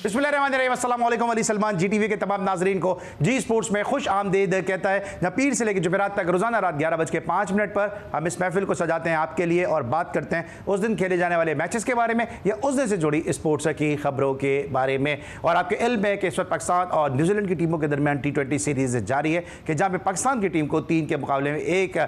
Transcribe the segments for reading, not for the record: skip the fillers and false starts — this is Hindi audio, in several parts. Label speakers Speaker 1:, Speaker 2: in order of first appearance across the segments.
Speaker 1: बिस्मिल्लाहिर्रहमानिर्रहीम, अस्सलाम वालेकुम। अली सलमान GTV के तमाम नाजरीन को जी स्पोर्ट्स में खुश आमदीद कहता है। जहाँ पीर से लेकर जुमेरात तक रोज़ाना रात 11:05 पर हम इस महफिल को सजाते हैं आपके लिए और बात करते हैं उस दिन खेले जाने वाले मैचेस के बारे में या उस दिन से जुड़ी स्पोर्ट्स की खबरों के बारे में। और आपके इल्म है कि इस वक्त पाकिस्तान और न्यूजीलैंड की टीमों के दरमियान T20 सीरीज़ जारी है कि जहाँ पे पाकिस्तान की टीम को 3 के मुकाबले में 1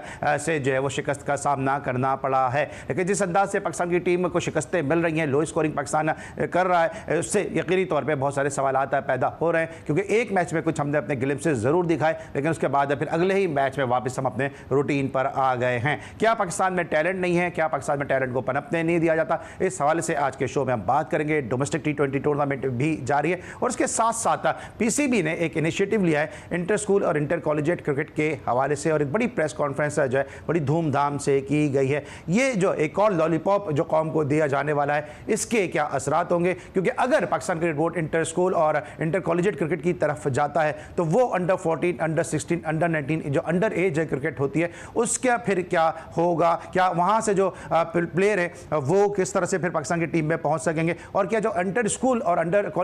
Speaker 1: से जो है वो शिकस्त का सामना करना पड़ा है। लेकिन जिस अंदाज से पाकिस्तान की टीम को शिकस्तें मिल रही हैं, लो स्कोरिंग पाकिस्तान कर रहा है, उससे यकीनी तौर पर बहुत सारे सवालात पैदा हो रहे हैं। क्योंकि एक मैच में कुछ हमने अपने ग्लिम्प्सेस ज़रूर दिखाए, लेकिन उसके बाद फिर अगले ही मैच में वापस हम अपने रूटीन पर आ गए हैं। क्या पाकिस्तान में टैलेंट नहीं है? क्या पाकिस्तान में टैलेंट को पनपने नहीं दिया जाता? इस हवाले से आज के शो में हम बात करेंगे। डोमेस्टिक T20 टूर्नामेंट भी जारी है और उसके साथ साथ PCB ने एक इनिशिएटिव लिया है इंटर स्कूल और इंटर कॉलेजिएट क्रिकेट के हवाले से, और एक बड़ी प्रेस कॉन्फ्रेंस जो है बड़ी धूमधाम से की गई है। ये जो एक और लॉलीपॉप जो कौम को दिया जाने वाला है, इसके क्या असरात होंगे? क्योंकि अगर Pakistan cricket board inter school और इंटर कॉलेजिएट क्रिकेट की तरफ जाता है तो वो अंडर 14, अंडर 16, अंडर 19 जो अंडर एज क्रिकेट होती है उसका फिर क्या होगा? क्या वहाँ से जो प्लेयर है वो किस तरह से फिर पाकिस्तान की टीम में पहुँच सकेंगे? और क्या जो अंडर स्कूल और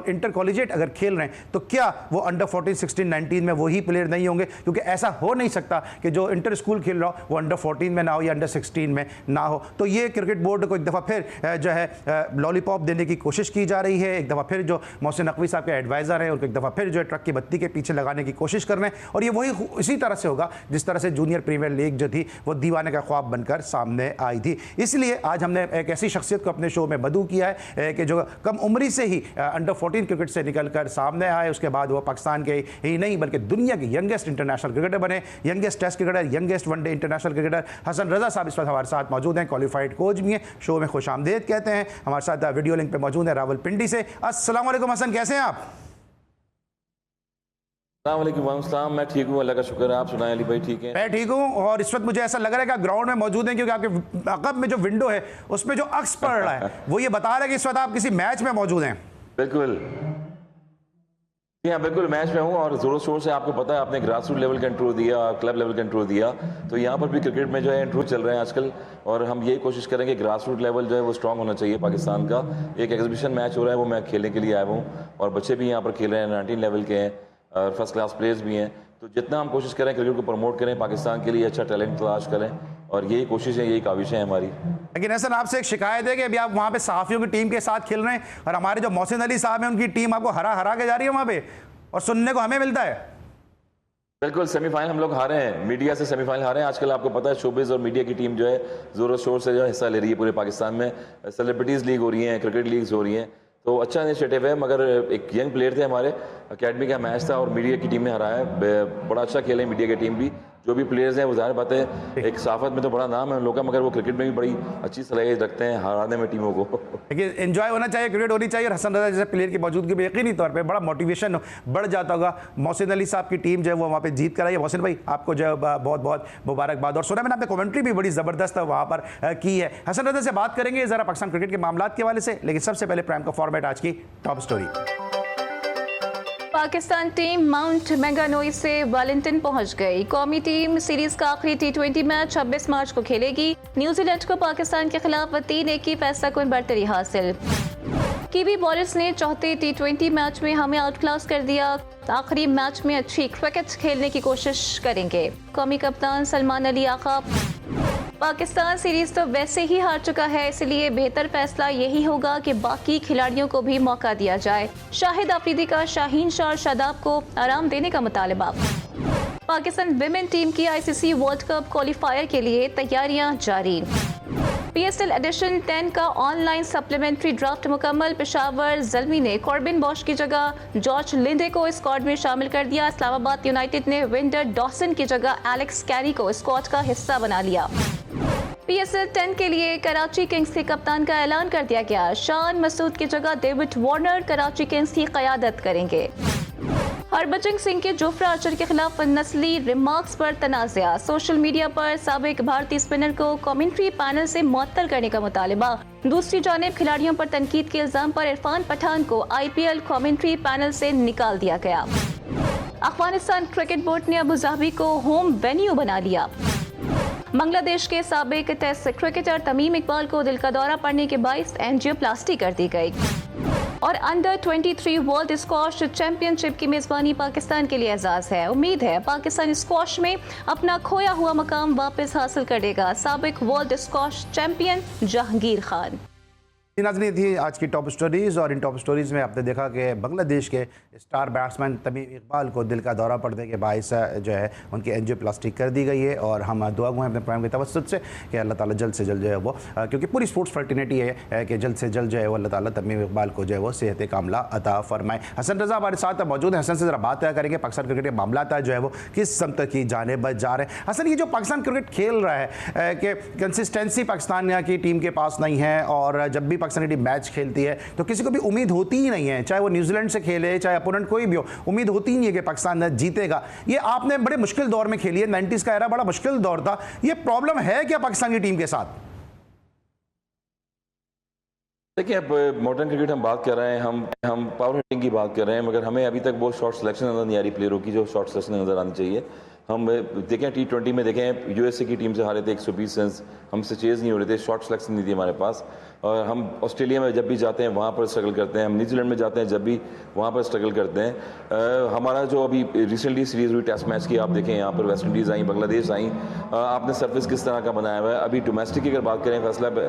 Speaker 1: इंटर कॉलेजिएट अगर खेल रहे हैं तो क्या वो अंडर 14, 16, 19 में वही प्लेयर नहीं होंगे? क्योंकि ऐसा हो नहीं सकता कि जो इंटर स्कूल खेल रहा हो वो अंडर 14 में ना हो या अंडर 16 में ना हो। तो ये क्रिकेट बोर्ड को एक दफ़ा फिर जो है लॉलीपॉप देने की कोशिश की जा रही है। एक दफ़ा फिर जो मोहसिन नकवी साहब के एडवाइज़र हैं उनको एक दफ़ा फिर जो है ट्रक की बत्ती के पीछे लगाने की कोशिश कर रहे हैं। और ये वही इसी तरह से होगा जिस तरह से जूनियर प्रीमियर लीग जो थी वो दीवाने का ख्वाब बनकर सामने आई थी। इसलिए आज हमने एक ऐसी शख्सियत को अपने शो में मदऊ किया है कि जो कम उम्री से ही अंडर 14 क्रिकेट से निकल कर सामने आए, उसके बाद वो पाकिस्तान के ही नहीं बल्कि दुनिया के यंगेस्ट इंटरनेशनल क्रिकेटर बने, youngest test cricketer, youngest one day international cricketer Hasan Raza साहब इस वक्त हमारे साथ मौजूद हैं। क्वालिफाइड कोच भी हैं, शो में खुश आमदेद कहते हैं। हमारे साथ वीडियो लिंक पे मौजूद है रावलपिंडी से। अस्सलाम वालेकुम हसन, कैसे हैं आप?
Speaker 2: अस्सलाम, मैं ठीक हूँ, अल्लाह का शुक्र है। आप सुनाएं अली भाई? ठीक है,
Speaker 1: मैं ठीक हूँ। और इस वक्त मुझे ऐसा लग रहा है कि आप ग्राउंड में मौजूद हैं क्योंकि आपके अकब में जो विंडो है उसमें जो अक्स पड़ रहा है वो ये बता रहा है कि इस वक्त आप किसी मैच में मौजूद हैं।
Speaker 2: बिल्कुल जी हाँ, बिल्कुल मैच में हूँ और जोरों शोर से। आपको पता है आपने ग्रास रूट लेवल का इंट्रो दिया, क्लब लेवल का इंट्रो दिया, तो यहाँ पर भी क्रिकेट में जो है इंट्रो चल रहे हैं आजकल। और हम यही कोशिश करेंगे ग्रास रूट लेवल जो है वो स्ट्रांग होना चाहिए पाकिस्तान का। एक एग्जीबिशन मैच हो रहा है, वो मैं खेलने के लिए आया हूँ और बच्चे भी यहाँ पर खेल रहे हैं, 19 लेवल के हैं और फर्स्ट क्लास प्लेयर्स भी हैं। तो जितना हम कोशिश करें क्रिकेट को प्रमोट करें, पाकिस्तान के लिए अच्छा टैलेंट तलाश करें, और यही कोशिश है, यही काविश है हमारी।
Speaker 1: लेकिन हसन, आपसे एक शिकायत है कि अभी आप वहाँ पे सहाफ़ियों की टीम के साथ खेल रहे हैं और हमारे जो मोहसिन अली साहब हैं उनकी टीम आपको हरा के जा रही है वहाँ पे, और सुनने को हमें मिलता है।
Speaker 2: बिल्कुल, सेमीफाइनल हम लोग हारे हैं, मीडिया से सेमीफाइनल हारे हैं। आजकल आपको पता है शोबिज़ और मीडिया की टीम जो है जोरों शोर से जो हिस्सा ले रही है पूरे पाकिस्तान में। सेलिब्रिटीज़ लीग हो रही हैं, क्रिकेट लीग्स हो रही हैं, तो अच्छा इनिशिएटिव है। मगर एक यंग प्लेयर थे हमारे, अकेडमी का मैच था और मीडिया की टीम ने हराया। बड़ा अच्छा खेले मीडिया की टीम भी, जो भी प्लेयर्स हैं वो ज़ाहिर बात है एक साफत में तो बड़ा नाम है उन लोगों का, मगर वो क्रिकेट में भी बड़ी अच्छी सलाहियत रखते हैं हराने में टीमों को।
Speaker 1: लेकिन एंजॉय होना चाहिए, क्रिकेट होनी चाहिए। और हसन रजा जैसे प्लेयर की मौजूदगी में यकीनी तौर पे बड़ा मोटिवेशन बढ़ जाता होगा। मोहसिन अली साहब की टीम जो है वो वहाँ पे जीत कर आई है। मोहसिन भाई, आपको जो है बहुत बहुत मुबारकबाद। और सुना मैंने आपने कमेंट्री भी बड़ी ज़बरदस्त वहाँ पर की है। हसन रजा से बात करेंगे ज़रा पाकिस्तान क्रिकेट के मामला के हवाले से, लेकिन सबसे पहले प्राइम का फॉर्मेट आज की top story.
Speaker 3: Pakistan team Mount Maunganui से वेलिंगटन पहुंच गई। कौमी टीम सीरीज का आखिरी T20 मैच 26 मार्च को खेलेगी। न्यूजीलैंड को पाकिस्तान के खिलाफ 3-1 की फैसला कुन बढ़तरी हासिल। कीवी बॉलर्स ने चौथे T20 मैच में हमें आउट क्लास कर दिया। आखिरी मैच में अच्छी क्रिकेट खेलने की कोशिश करेंगे। कौमी कप्तान सलमान अली आका, पाकिस्तान सीरीज तो वैसे ही हार चुका है, इसलिए बेहतर फैसला यही होगा कि बाकी खिलाड़ियों को भी मौका दिया जाए। शाहिद आफरीदी का शाहीन शाह और शादाब को आराम देने का मुतालबा। पाकिस्तान विमेन टीम की ICC वर्ल्ड कप क्वालिफायर के लिए तैयारियां जारी। PSL एडिशन 10 का ऑनलाइन सप्लीमेंट्री ड्राफ्ट मुकम्मल। पेशावर ज़ल्मी ने कॉर्बिन बॉश की जगह जॉर्ज लिंडे को स्क्वाड में शामिल कर दिया। इस्लामाबाद यूनाइटेड ने विंडर डॉसन की जगह एलेक्स कैरी को स्क्वाड का हिस्सा बना लिया। PSL 10 के लिए कराची किंग्स के कप्तान का ऐलान कर दिया गया। शान मसूद की जगह डेविड वार्नर कराची किंग्स की क़यादत करेंगे। हरभजन सिंह के जोफ्रा आर्चर के खिलाफ नस्ली रिमार्क्स पर तनाज़ा। सोशल मीडिया पर साबिक भारतीय स्पिनर को कमेंट्री पैनल से मुअत्तल करने का मुतालिबा। दूसरी जानिब खिलाड़ियों पर तनकीद के इल्जाम पर इरफान पठान को IPL कमेंट्री पैनल से निकाल दिया गया। अफगानिस्तान क्रिकेट बोर्ड ने अबू धाबी को होम वेन्यू बना लिया। बांग्लादेश के साबिक टेस्ट क्रिकेटर तमीम इकबाल को दिल का दौरा पड़ने के बाइस एंजियोप्लास्टी कर दी गई। और अंडर 23 वर्ल्ड स्क्वाश चैंपियनशिप की मेजबानी पाकिस्तान के लिए एजाज है। उम्मीद है पाकिस्तान स्क्वाश में अपना खोया हुआ मकाम वापस हासिल करेगा। साबिक world squash champion Jahangir Khan.
Speaker 1: नाज़रीन, थी आज की टॉप स्टोरीज़, और इन टॉप स्टोरीज़ में आपने देखा कि बांग्लादेश के स्टार बैट्समैन तमीम इकबाल को दिल का दौरा पड़ने के बायस जो है उनकी एंजियोप्लास्टी कर दी गई है, और हम दुआ गो हैं अपने प्रोग्राम के तवस्सुत से कि अल्लाह ताला जल्द से जल्द जो है वो, क्योंकि पूरी स्पोर्ट्स फर्टिनिटी है कि जल्द से जल्द जो है वो अल्लाह ताला तमीम इकबाल को जो है वो सेहत कामला अता फरमाए। हसन रज़ा हमारे साथ मौजूद हैं। हसन से ज़रा बात करेंगे पाकिस्तान क्रिकेट के मामला जो है वो किस समत की जानिब जा रहे हैं। हसन, ये जो पाकिस्तान क्रिकेट खेल रहा है कि कंसिस्टेंसी पाकिस्तान की टीम के पास नहीं है, और जब भी पाकिस्तानी टीम मैच खेलती है तो किसी को भी उम्मीद होती ही नहीं है, चाहे वो न्यूजीलैंड से खेले चाहे अपोनेंट कोई भी हो, उम्मीद होती ही नहीं है कि पाकिस्तान जीतेगा। ये आपने बड़े मुश्किल दौर में खेली है, 90s का एरा बड़ा मुश्किल दौर था। ये प्रॉब्लम है क्या पाकिस्तान की टीम के साथ?
Speaker 2: देखिए, अब मॉडर्न क्रिकेट हम बात कर रहे हैं, हम पावर हिटिंग की बात कर रहे हैं, मगर हमें अभी तक वो शॉर्ट सिलेक्शन नजर नहीं आ रही प्लेयरों की जो शॉर्ट सिलेक्शन नजर आनी चाहिए। हम देखें T20 में देखें यूएसए की टीम से हारे थे 120 रन, हमसे चेज़ नहीं हो रहे थे, शॉर्ट सिलेक्शन नहीं थी हमारे पास। और हम ऑस्ट्रेलिया में जब भी जाते हैं वहाँ पर स्ट्रगल करते हैं, हम न्यूजीलैंड में जाते हैं जब भी वहाँ पर स्ट्रगल करते हैं। हमारा जो अभी रिसेंटली सीरीज़ हुई टेस्ट मैच की, आप देखें यहाँ पर वेस्ट इंडीज़ आई, बांग्लादेश आई, आपने सर्विस किस तरह का बनाया हुआ है। अभी डोमेस्टिक की अगर बात करें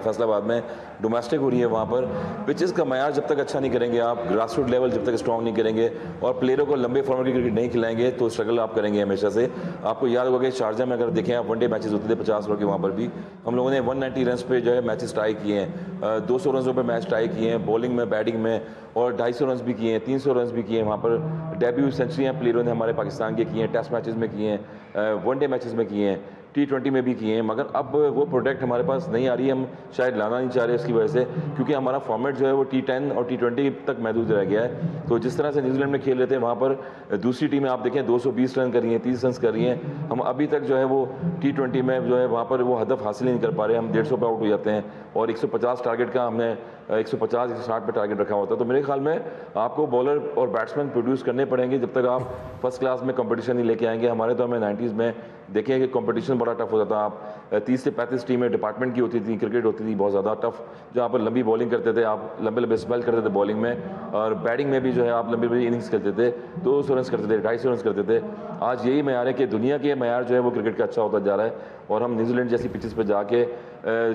Speaker 2: फैसलाबाद में डोमेस्टिक हो रही है, वहाँ पर पिचेस का मैार जब तक अच्छा नहीं करेंगे आप, ग्रास रूट लेवल जब तक स्ट्रॉन्ग नहीं करेंगे और प्लेयरों को लंबे फॉर्मेट की क्रिकेट नहीं खिलाएंगे तो स्ट्रगल आप करेंगे हमेशा से। आपको याद होगा कि शारजा में अगर देखें आप, वनडे मैचेस होते थे 50 ओवर के, वहाँ पर भी हम लोगों ने 190 रन पे जो है मैचेस ट्राई किए हैं, 200 रन पे मैच ट्राई किए हैं, बॉलिंग में बैटिंग में, और 250 रन भी किए हैं, 300 रन भी किए हैं। वहाँ पर डेब्यू सेंचुरियाँ प्लेयरों ने हमारे पाकिस्तान के किए हैं, टेस्ट मैचेस में किए हैं, वनडे मैचेस में किए हैं, T20 में भी किए हैं, मगर अब वो प्रोडक्ट हमारे पास नहीं आ रही है। हम शायद लाना नहीं चाह रहे इसकी वजह से, क्योंकि हमारा फॉर्मेट जो है वो T10 और T20 तक महदूद रह गया है। तो जिस तरह से न्यूजीलैंड में खेल रहे थे, वहाँ पर दूसरी टीमें आप देखें 220 रन कर रही हैं, 30 रन कर रही हैं, हम अभी तक जो है वो T20 में जो है वहाँ पर वो हदफ हासिल नहीं कर पा रहे। हम 150 पे आउट हो जाते हैं, और 150 टारगेट का हमने 150-160 पे टारगेट रखा होता है। तो मेरे ख्याल में आपको बॉलर और बैट्समैन प्रोड्यूस करने पड़ेंगे जब तक आप फर्स्ट क्लास में कंपटीशन नहीं लेके आएंगे। हमारे तो हमें 90s में देखें कि कंपटीशन बड़ा टफ होता था। आप 30 से 35 टीमें डिपार्टमेंट की होती थी, क्रिकेट होती थी बहुत ज़्यादा टफ, जहाँ पर लंबी बॉलिंग करते थे, आप लंबे लंबे स्पेल करते थे बॉलिंग में, और बैटिंग में भी जो है आप लंबी लंबी इनिंग्स खेलते थे, 200 रन करते थे, 250 रन करते थे। आज यही मैार है कि दुनिया के मैार जो है वो क्रिकेट का अच्छा होता जा रहा है, और हम न्यूजीलैंड जैसी पिचेस पर जाके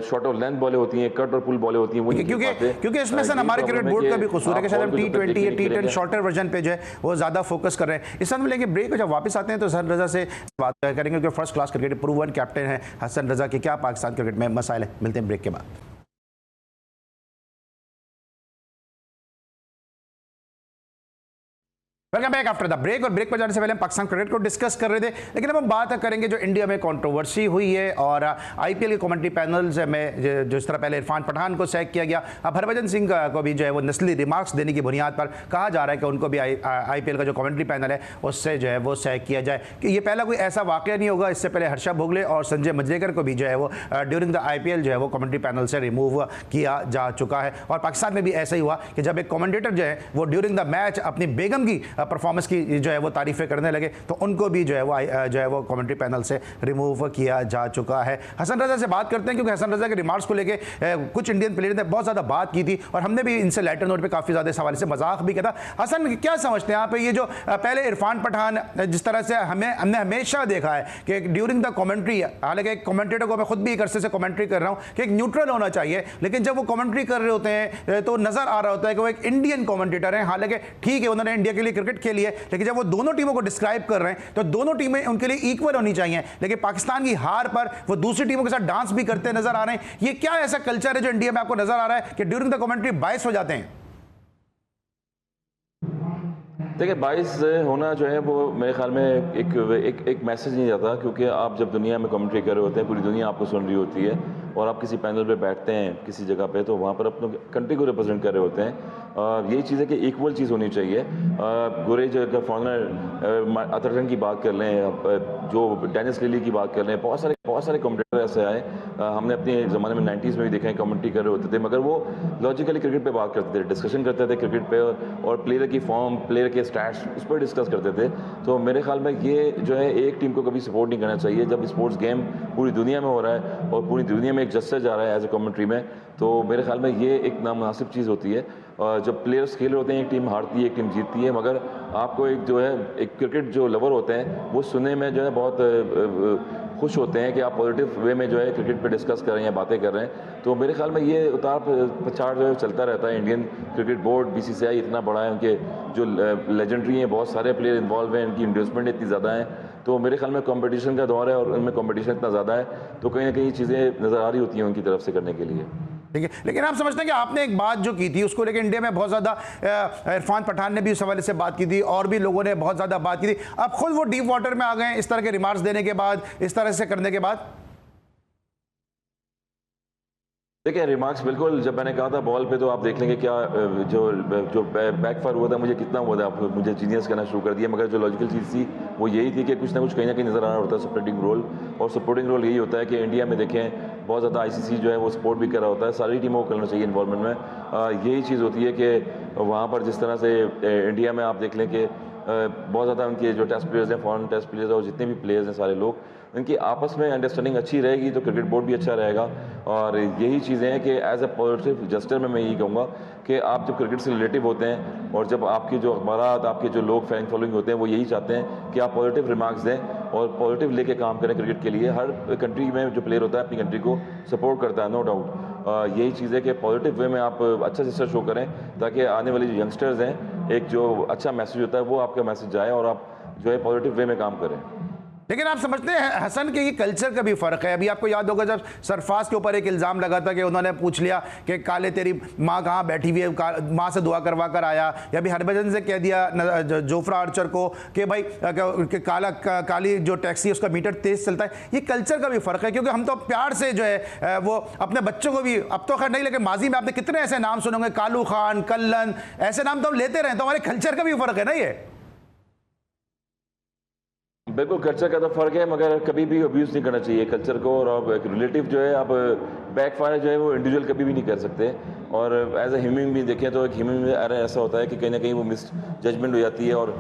Speaker 2: शॉर्ट और लेंथ बॉलें होती हैं, कट और पुल बॉलें होती हैं, वो
Speaker 1: क्योंकि इसमें से हमारे क्रिकेट बोर्ड का भी कसूर है कि शायद हम T20 या T10 शॉर्टर वर्जन पे जो है वो ज़्यादा फोकस कर रहे हैं। इस समय लेंगे ब्रेक, जब वापस आते हैं तो हसन रज़ा से बात करेंगे, क्योंकि first class cricket proven captain है हसन रज़ा के, क्या पाकिस्तान क्रिकेट में मसाइल है। मिलते हैं ब्रेक के बाद। Welcome back after the break. और ब्रेक पर जाने से पहले हम पाकिस्तान क्रिकेट को डिस्कस कर रहे थे, लेकिन अब हम बात करेंगे जो इंडिया में कंट्रोवर्सी हुई है, और आईपीएल के कमेंट्री पैनल्स में जिस तरह पहले इरफान पठान को सैक किया गया, अब हरभजन सिंह को भी जो है वो नस्ली रिमार्क्स देने की बुनियाद पर कहा जा रहा है कि उनको भी आईपीएल का जो कमेंट्री पैनल है उससे जो है वो सैक किया जाए। कि ये पहला कोई ऐसा वाकया नहीं होगा, इससे पहले हर्षा भोगले और संजय मंजरेकर को भी जो है वो ड्यूरिंग द आईपीएल जो है वो कमेंट्री पैनल से रिमूव किया जा चुका है। और पाकिस्तान में भी ऐसा ही हुआ कि जब एक कमेंटेटर जो है वो ड्यूरिंग द मैच अपनी बेगम की परफॉर्मेंस की जो है वो तारीफें करने लगे, तो उनको भी जो है वो कमेंट्री पैनल से रिमूव किया जा चुका है। हसन रज़ा से बात करते हैं, क्योंकि हसन रज़ा के रिमार्क्स को लेके कुछ इंडियन प्लेयर ने बहुत ज़्यादा बात की थी, और हमने भी इनसे लाइटर नोट पे काफ़ी ज़्यादा सवाल से मजाक भी किया था। हसन, क्या समझते हैं आप ये जो पहले इरफान पठान, जिस तरह से हमने हमेशा देखा है कि ड्यूरिंग द कमेंट्री, हालांकि एक कमेंटेटर को मैं खुद भी एक अरसे से कमेंट्री कर रहा हूँ कि एक न्यूट्रल होना चाहिए, लेकिन जब वो कमेंट्री कर रहे होते हैं तो नजर आ रहा होता है कि वो एक इंडियन कमेंटेटर हैं। हालांकि ठीक है उन्होंने इंडिया के लिए क्रिकेट खेली है, लेकिन जब वो दोनों टीमों को डिस्क्राइब कर रहे हैं तो दोनों टीमें उनके लिए इक्वल होनी चाहिए। लेकिन पाकिस्तान की हार पर वो दूसरी टीमों के साथ डांस भी करते नजर आ रहे हैं। ये क्या ऐसा कल्चर है जो इंडिया में आपको नजर आ रहा है कि ड्यूरिंग द कमेंट्री बायस हो जाते हैं?
Speaker 2: देखिए, बाइस होना जो है वो मेरे ख्याल में एक मैसेज नहीं जाता, क्योंकि आप जब दुनिया में कमेंट्री कर रहे होते हैं, पूरी दुनिया आपको सुन रही होती है, और आप किसी पैनल पे बैठते हैं किसी जगह पे, तो वहाँ पर अपने कंट्री को रिप्रेजेंट कर रहे होते हैं। यही चीज़ है कि इक्वल चीज़ होनी चाहिए। गुरेज अगर फॉरनर अतरटन की बात कर लें, जो डेनिस लिली की बात कर लें, बहुत सारे कमेंटेटर ऐसे आए, हमने अपने ज़माने में 90s में भी देखे हैं, कमेंट्री कर रहे होते थे, मगर वो लॉजिकली क्रिकेट पे बात करते थे, डिस्कशन करते थे क्रिकेट पे, और प्लेयर की फॉर्म, प्लेयर के स्टैट्स, उस पर डिस्कस करते थे। तो मेरे ख्याल में ये जो है एक टीम को कभी सपोर्ट नहीं करना चाहिए। जब स्पोर्ट्स गेम पूरी दुनिया में हो रहा है और पूरी दुनिया में एक जस्टिस जा रहा है एज ए कमेंट्री में, तो मेरे ख्याल में ये एक नामुनासिब चीज़ होती है। जब प्लेयर्स खेल रहे होते हैं एक टीम हारती है एक टीम जीतती है, मगर आपको एक जो है एक क्रिकेट जो लवर होते हैं वो सुनने में जो है बहुत खुश होते हैं कि आप पॉजिटिव वे में जो है क्रिकेट पे डिस्कस कर रहे हैं या बातें कर रहे हैं। तो मेरे ख्याल में ये उतार पछाड़ जो है चलता रहता है। इंडियन क्रिकेट बोर्ड BCCI इतना बड़ा है, उनके जो लेजेंडरी हैं बहुत सारे प्लेयर इन्वॉल्व हैं, इनकी इन्वेस्टमेंट इतनी ज़्यादा है, तो मेरे ख्याल में कंपटीशन का दौर है और उनमें कंपटीशन इतना ज़्यादा है तो कहीं ना कहीं चीज़ें नज़र आ रही होती हैं उनकी तरफ से करने के लिए।
Speaker 1: ठीक है, लेकिन आप समझते हैं कि आपने एक बात जो की थी उसको लेकर इंडिया में बहुत ज़्यादा इरफान पठान ने भी उस हवाले से बात की थी और भी लोगों ने बहुत ज़्यादा बात की थी, अब खुद वो डीप वाटर में आ गए इस तरह के रिमार्क्स देने के बाद, इस तरह से करने के बाद?
Speaker 2: देखिए रिमार्क्स बिल्कुल, जब मैंने कहा था बॉल पे तो आप देख लेंगे क्या जो बैकफायर हुआ था, मुझे कितना हुआ था, मुझे जीनियस करना शुरू कर दिया, मगर जो लॉजिकल चीज़ थी वो यही थी कि कुछ ना कुछ कहीं ना कहीं नज़र आ रहा होता है सपोर्टिंग रोल, और सपोर्टिंग रोल यही होता है कि इंडिया में देखें बहुत ज़्यादा ICC जो है वो सपोर्ट भी कर रहा होता है, सारी टीमों को करना चाहिए इन्वॉल्वमेंट में। यही चीज़ होती है कि वहाँ पर जिस तरह से इंडिया में आप देख लें कि बहुत ज़्यादा उनके जो टेस्ट प्लेयर्स हैं, फॉरेन टेस्ट प्लेयर्स और जितने भी प्लेयर्स हैं सारे लोग, उनकी आपस में अंडरस्टैंडिंग अच्छी रहेगी तो क्रिकेट बोर्ड भी अच्छा रहेगा। और यही चीज़ें हैं कि एज ए पॉजिटिव जस्टर में मैं यही कहूँगा कि आप जब क्रिकेट से रिलेटिव होते हैं और जब आपके जो अखबारात, आपके जो लोग फैन फॉलोइंग होते हैं वो यही चाहते हैं कि आप पॉजिटिव रिमार्क्स दें और पॉजिटिव लेके काम करें क्रिकेट के लिए। हर कंट्री में जो प्लेयर होता है अपनी कंट्री को सपोर्ट करता है, नो डाउट। यही चीज़ है कि पॉजिटिव वे में आप अच्छा जस्टर शो करें ताकि आने वाले जो यंगस्टर्स हैं एक जो अच्छा मैसेज होता है वो आपका मैसेज जाए और आप जो है पॉजिटिव वे में काम करें।
Speaker 1: लेकिन आप समझते हैं हसन के ये कल्चर का भी फ़र्क है? अभी आपको याद होगा जब सरफराज के ऊपर एक इल्ज़ाम लगा था कि उन्होंने पूछ लिया कि काले तेरी माँ कहाँ बैठी हुई है, माँ से दुआ करवा कर आया, या भी हरभजन से कह दिया जोफ्रा आर्चर को कि भाई कि काली जो टैक्सी उसका मीटर तेज़ चलता है। ये कल्चर का भी फ़र्क है क्योंकि हम तो प्यार से जो है वो अपने बच्चों को भी, अब तो खैर नहीं लेकिन माजी में आपने कितने ऐसे नाम सुनोगे, कालू खान, कल्लन, ऐसे नाम तो हम लेते रहे, तो हमारे कल्चर का भी फ़र्क है ना ये?
Speaker 2: बिल्कुल कल्चर का तो फ़र्क है, मगर कभी भी अब्यूज़ नहीं करना चाहिए कल्चर को। और अब एक रिलेटिव जो है आप बैकफायर जो है वो इंडिविजुअल कभी भी नहीं कर सकते। और एज ए ह्यूमन भी देखें तो एक ह्यूमन में ऐसा होता है कि कहीं ना कहीं वो मिस जजमेंट हो जाती है और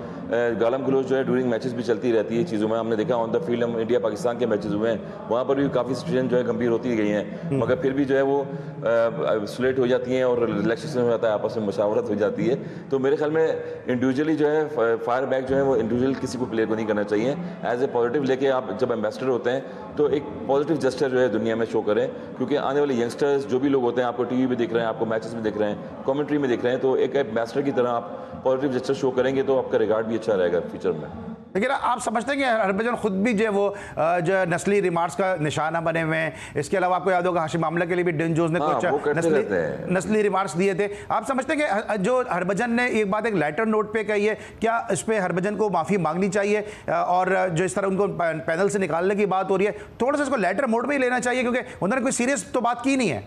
Speaker 2: गालम गलोच जो है ड्यूरिंग मैचेस भी चलती रहती है चीज़ों में। हमने देखा ऑन द फील्ड, हम इंडिया पाकिस्तान के मैचेस हुए हैं, वहाँ पर भी काफ़ी सिचुएशन जो है गंभीर होती गई हैं, मगर फिर भी जो है वो सुलेट हो जाती हैं और रिलैक्सेशन हो जाता है, आपस में मुशावरत हो जाती है। तो मेरे ख्याल में इंडिविजुअली जो है फायर बैक जो है वो इंडिविजुअल किसी को प्लेयर को नहीं करना चाहिए। एज ए पॉजिटिव लेके आप जब एम्बेसडर होते हैं तो एक पॉजिटिव जेस्चर जो है दुनिया में शो करें, क्योंकि आने वाले यंगस्टर्स जो भी लोग होते हैं आपको टीवी पे देख रहे हैं, आपको मैचेस में देख रहे हैं, कमेंट्री में देख रहे हैं, तो एक एम्बेसडर की तरह आप पॉजिटिव जेस्चर शो करेंगे तो आपका रिगार्ड भी अच्छा रहेगा फ्यूचर में।
Speaker 1: लेकिन आप समझते हैं कि हरभजन खुद भी जो है वो जो नस्ली रिमार्क्स का निशाना बने हुए हैं? इसके अलावा आपको याद होगा हाशिम आमला के लिए भी डेन जोस ने कुछ नस्ली रिमार्क्स दिए थे। आप समझते हैं कि जो हरभजन ने एक बात एक लेटर नोट पे कही है, क्या इस पर हरभजन को माफ़ी मांगनी चाहिए? और जो इस तरह उनको पैनल से निकालने की बात हो रही है, थोड़ा सा इसको लेटर मोड में ही लेना चाहिए क्योंकि उन्होंने कोई सीरियस तो बात की नहीं है।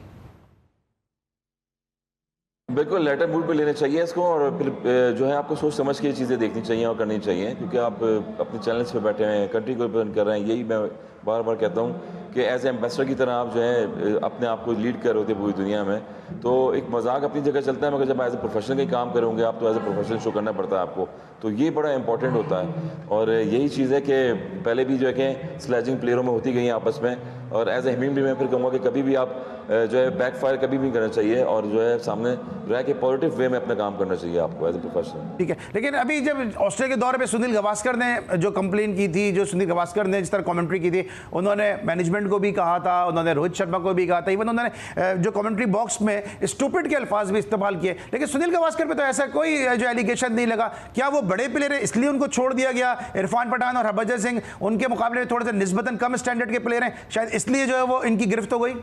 Speaker 2: बिल्कुल लेटर मूड पे लेना चाहिए इसको, और फिर जो है आपको सोच समझ के ये चीज़ें देखनी चाहिए और करनी चाहिए, क्योंकि आप अपने चैनल्स पे बैठे हैं, कंट्री को रिप्रेजेंट कर रहे हैं। यही मैं बार बार कहता हूँ कि एज एम्बेसडर की तरह आप जो है अपने आप को लीड कर होते पूरी दुनिया में। तो एक मजाक अपनी जगह चलता है, मगर जब एज ए प्रोफेशनल का काम करोगे आप तो एज ए प्रोफेशनल शो करना पड़ता है आपको, तो ये बड़ा इंपॉर्टेंट होता है। और यही चीज़ है कि पहले भी जो है कि स्लैजिंग प्लेयरों में होती गई है आपस में, और एज ए ह्यूमन भी मैं फिर कहूँगा कि कभी भी आप जो है बैकफायर कभी भी करना चाहिए और जो है सामने रह के पॉजिटिव वे में अपना काम करना चाहिए आपको एज ए प्रोफेशनल।
Speaker 1: ठीक है, लेकिन अभी जब ऑस्ट्रेलिया के दौरे पे सुनील गावस्कर ने जो कंप्लेन की थी, जो सुनील गावस्कर ने जिस तरह कमेंट्री की थी, उन्होंने मैनेजमेंट को भी कहा था, उन्होंने रोहित शर्मा को भी कहा था, इवन उन्होंने जो कमेंट्री बॉक्स में स्टूपिड के अल्फाज भी इस्तेमाल किए, लेकिन सुनील गावस्कर पे तो ऐसा कोई जो एलिगेशन नहीं लगा। क्या वो बड़े प्लेयर है इसलिए उनको छोड़ दिया गया? इरफान पठान और हरभजन सिंह उनके मुकाबले में थोड़े से निस्बतन कम स्टैंडर्ड के प्लेयर हैं, शायद इसलिए जो है वो इनकी गिरफ्त हो गई।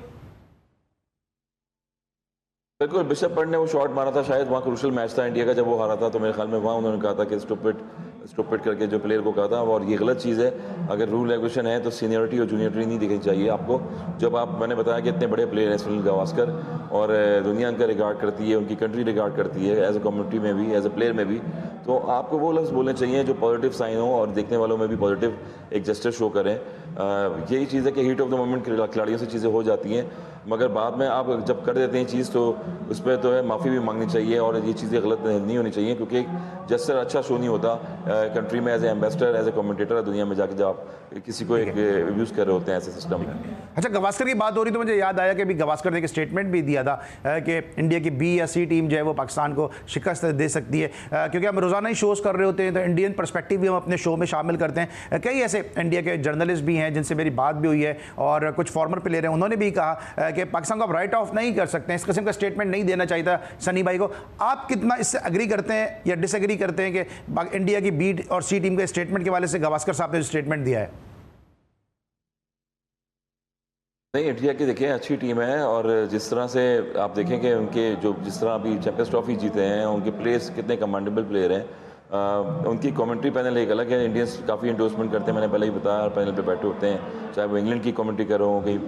Speaker 2: बिल्कुल, बिशप पंत ने वो शॉट मारा था, शायद वहाँ क्रूशल मैच था इंडिया का जब वो हारा था, तो मेरे ख्याल में वहाँ उन्होंने कहा था कि स्टूपिड करके जो प्लेयर को कहा था, और ये गलत चीज़ है। अगर रूल रेगुलेशन है तो सीनियरिटी और जूनियरिटी नहीं दिखनी चाहिए आपको। जब मैंने बताया कि इतने बड़े प्लेयर हैं सुनील गावस्कर और दुनिया उनका रिगार्ड करती है, उनकी कंट्री रिगार्ड करती है एज ए कम्युनिटी में भी, एज ए प्लेयर में भी, तो आपको वो लफ्ज़ बोलने चाहिए जो पॉजिटिव साइन हो और देखने वालों में भी पॉजिटिव एक जेस्चर शो करें। यही चीज़ है कि हीट ऑफ द मोमेंट खिलाड़ियों से चीज़ें हो जाती हैं, मगर बाद में आप जब कर देते हैं चीज़ तो उस पर तो है माफ़ी भी मांगनी चाहिए और ये चीज़ें गलत नहीं होनी चाहिए, क्योंकि जेस्चर अच्छा शो नहीं होता कंट्री में as a ambassador, as a commentator दुनिया में जाके जब आप किसी को एक यूज़ कर रहे होते हैं ऐसे सिस्टम में।
Speaker 1: अच्छा, गवास्कर की बात हो रही तो मुझे याद आया कि अभी गवास्कर ने एक स्टेटमेंट भी दिया था कि इंडिया की बी या सी टीम जो है वो पाकिस्तान को शिकस्त दे सकती है, क्योंकि हम रोज़ाना ही शोज़ कर रहे होते हैं तो इंडियन पर्सपेक्टिव भी हम अपने शो में शामिल करते हैं। कई ऐसे इंडिया के जर्नलिस्ट भी हैं जिनसे मेरी बात भी हुई है और कुछ फॉर्मर प्लेयर हैं, उन्होंने भी कहा कि पाकिस्तान को आप राइट ऑफ नहीं कर सकते हैं, इस किस्म का स्टेटमेंट नहीं देना चाहिए था सनी भाई को। आप कितना इससे एग्री करते हैं या डिसएग्री करते हैं कि इंडिया की बी और सी टीम के स्टेटमेंट के वाले से गवास्कर साहब ने जो स्टेटमेंट दिया है?
Speaker 2: नहीं, इंडिया की देखिए अच्छी टीम है और जिस तरह से आप देखें कि उनके जो जिस तरह अभी चैंपियंस ट्रॉफी जीते हैं, उनके प्लेयर्स कितने कमांडेबल प्लेयर हैं। उनकी कमेंट्री पैनल एक अलग है, इंडियंस काफ़ी इंडोर्समेंट करते हैं, मैंने पहले ही बताया, पैनल पे बैठे होते हैं, चाहे वो इंग्लैंड की कमेंट्री कर रहे हो, कहीं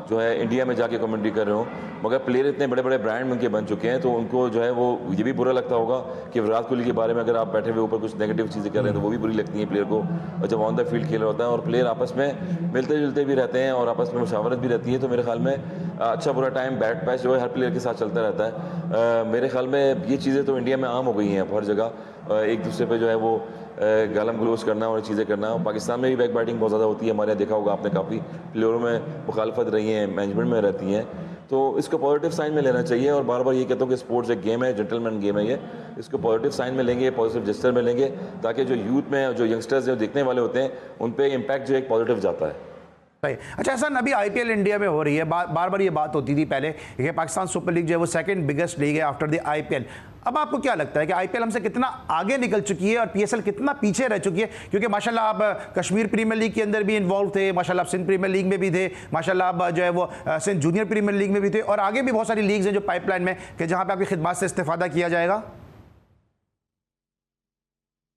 Speaker 2: जो है इंडिया में जाके कमेंट्री कर रहे हो, मगर प्लेयर इतने बड़े बड़े ब्रांड उनके बन चुके हैं तो उनको जो है वो ये भी बुरा लगता होगा कि विराट कोहली के बारे में अगर आप बैठे हुए ऊपर कुछ नेगेटिव चीज़ें कर रहे हैं तो वो भी बुरी लगती हैं प्लेयर को। और जब ऑन द फील्ड खेल रहा होता है और प्लेयर आपस में मिलते जुलते भी रहते हैं और आपस में मुशावरत भी रहती है, तो मेरे ख्याल में अच्छा बुरा टाइम बैट पैच जो है हर प्लेयर के साथ चलता रहता है। मेरे ख्याल में ये चीज़ें तो इंडिया में आम हो गई हैं, हर जगह एक दूसरे पे जो है वो गालम गलोच करना और चीज़ें करना। पाकिस्तान में भी बैक बैटिंग बहुत ज़्यादा होती है, हमारे यहाँ देखा होगा आपने, काफ़ी प्लेयरों में मुखालफत रही है, मैनेजमेंट में रहती हैं, तो इसको पॉजिटिव साइन में लेना चाहिए। और बार बार ये कहता हूँ कि स्पोर्ट्स एक गेम है, जेंटलमैन गेम है ये, इसको पॉजिटिव साइन में लेंगे, पॉजिटिव जेस्चर में लेंगे, ताकि जो यूथ में जो यंगस्टर्स जो देखने वाले होते हैं उन पर इम्पैक्ट जो एक पॉजिटिव जाता है।
Speaker 1: अच्छा हसन, अभी आईपीएल इंडिया में हो रही है, बार बार ये बात होती थी पहले कि पाकिस्तान सुपर लीग जो है वो सेकंड बिगेस्ट लीग है आफ्टर द आईपीएल। अब आपको क्या लगता है कि आईपीएल हमसे कितना आगे निकल चुकी है और पीएसएल कितना पीछे रह चुकी है? क्योंकि माशाल्लाह आप कश्मीर प्रीमियर लीग के अंदर भी इन्वॉल्व थे, माशाल्लाह आप सिंध प्रीमियर लीग में भी थे, माशाल्लाह आप जो है वो सिंध जूनियर प्रीमियर लीग में भी थे और आगे भी बहुत सारी लीग्स हैं जो पाइपलाइन में कि जहाँ पर आपकी खिदमत से इस्तेफादा किया जाएगा।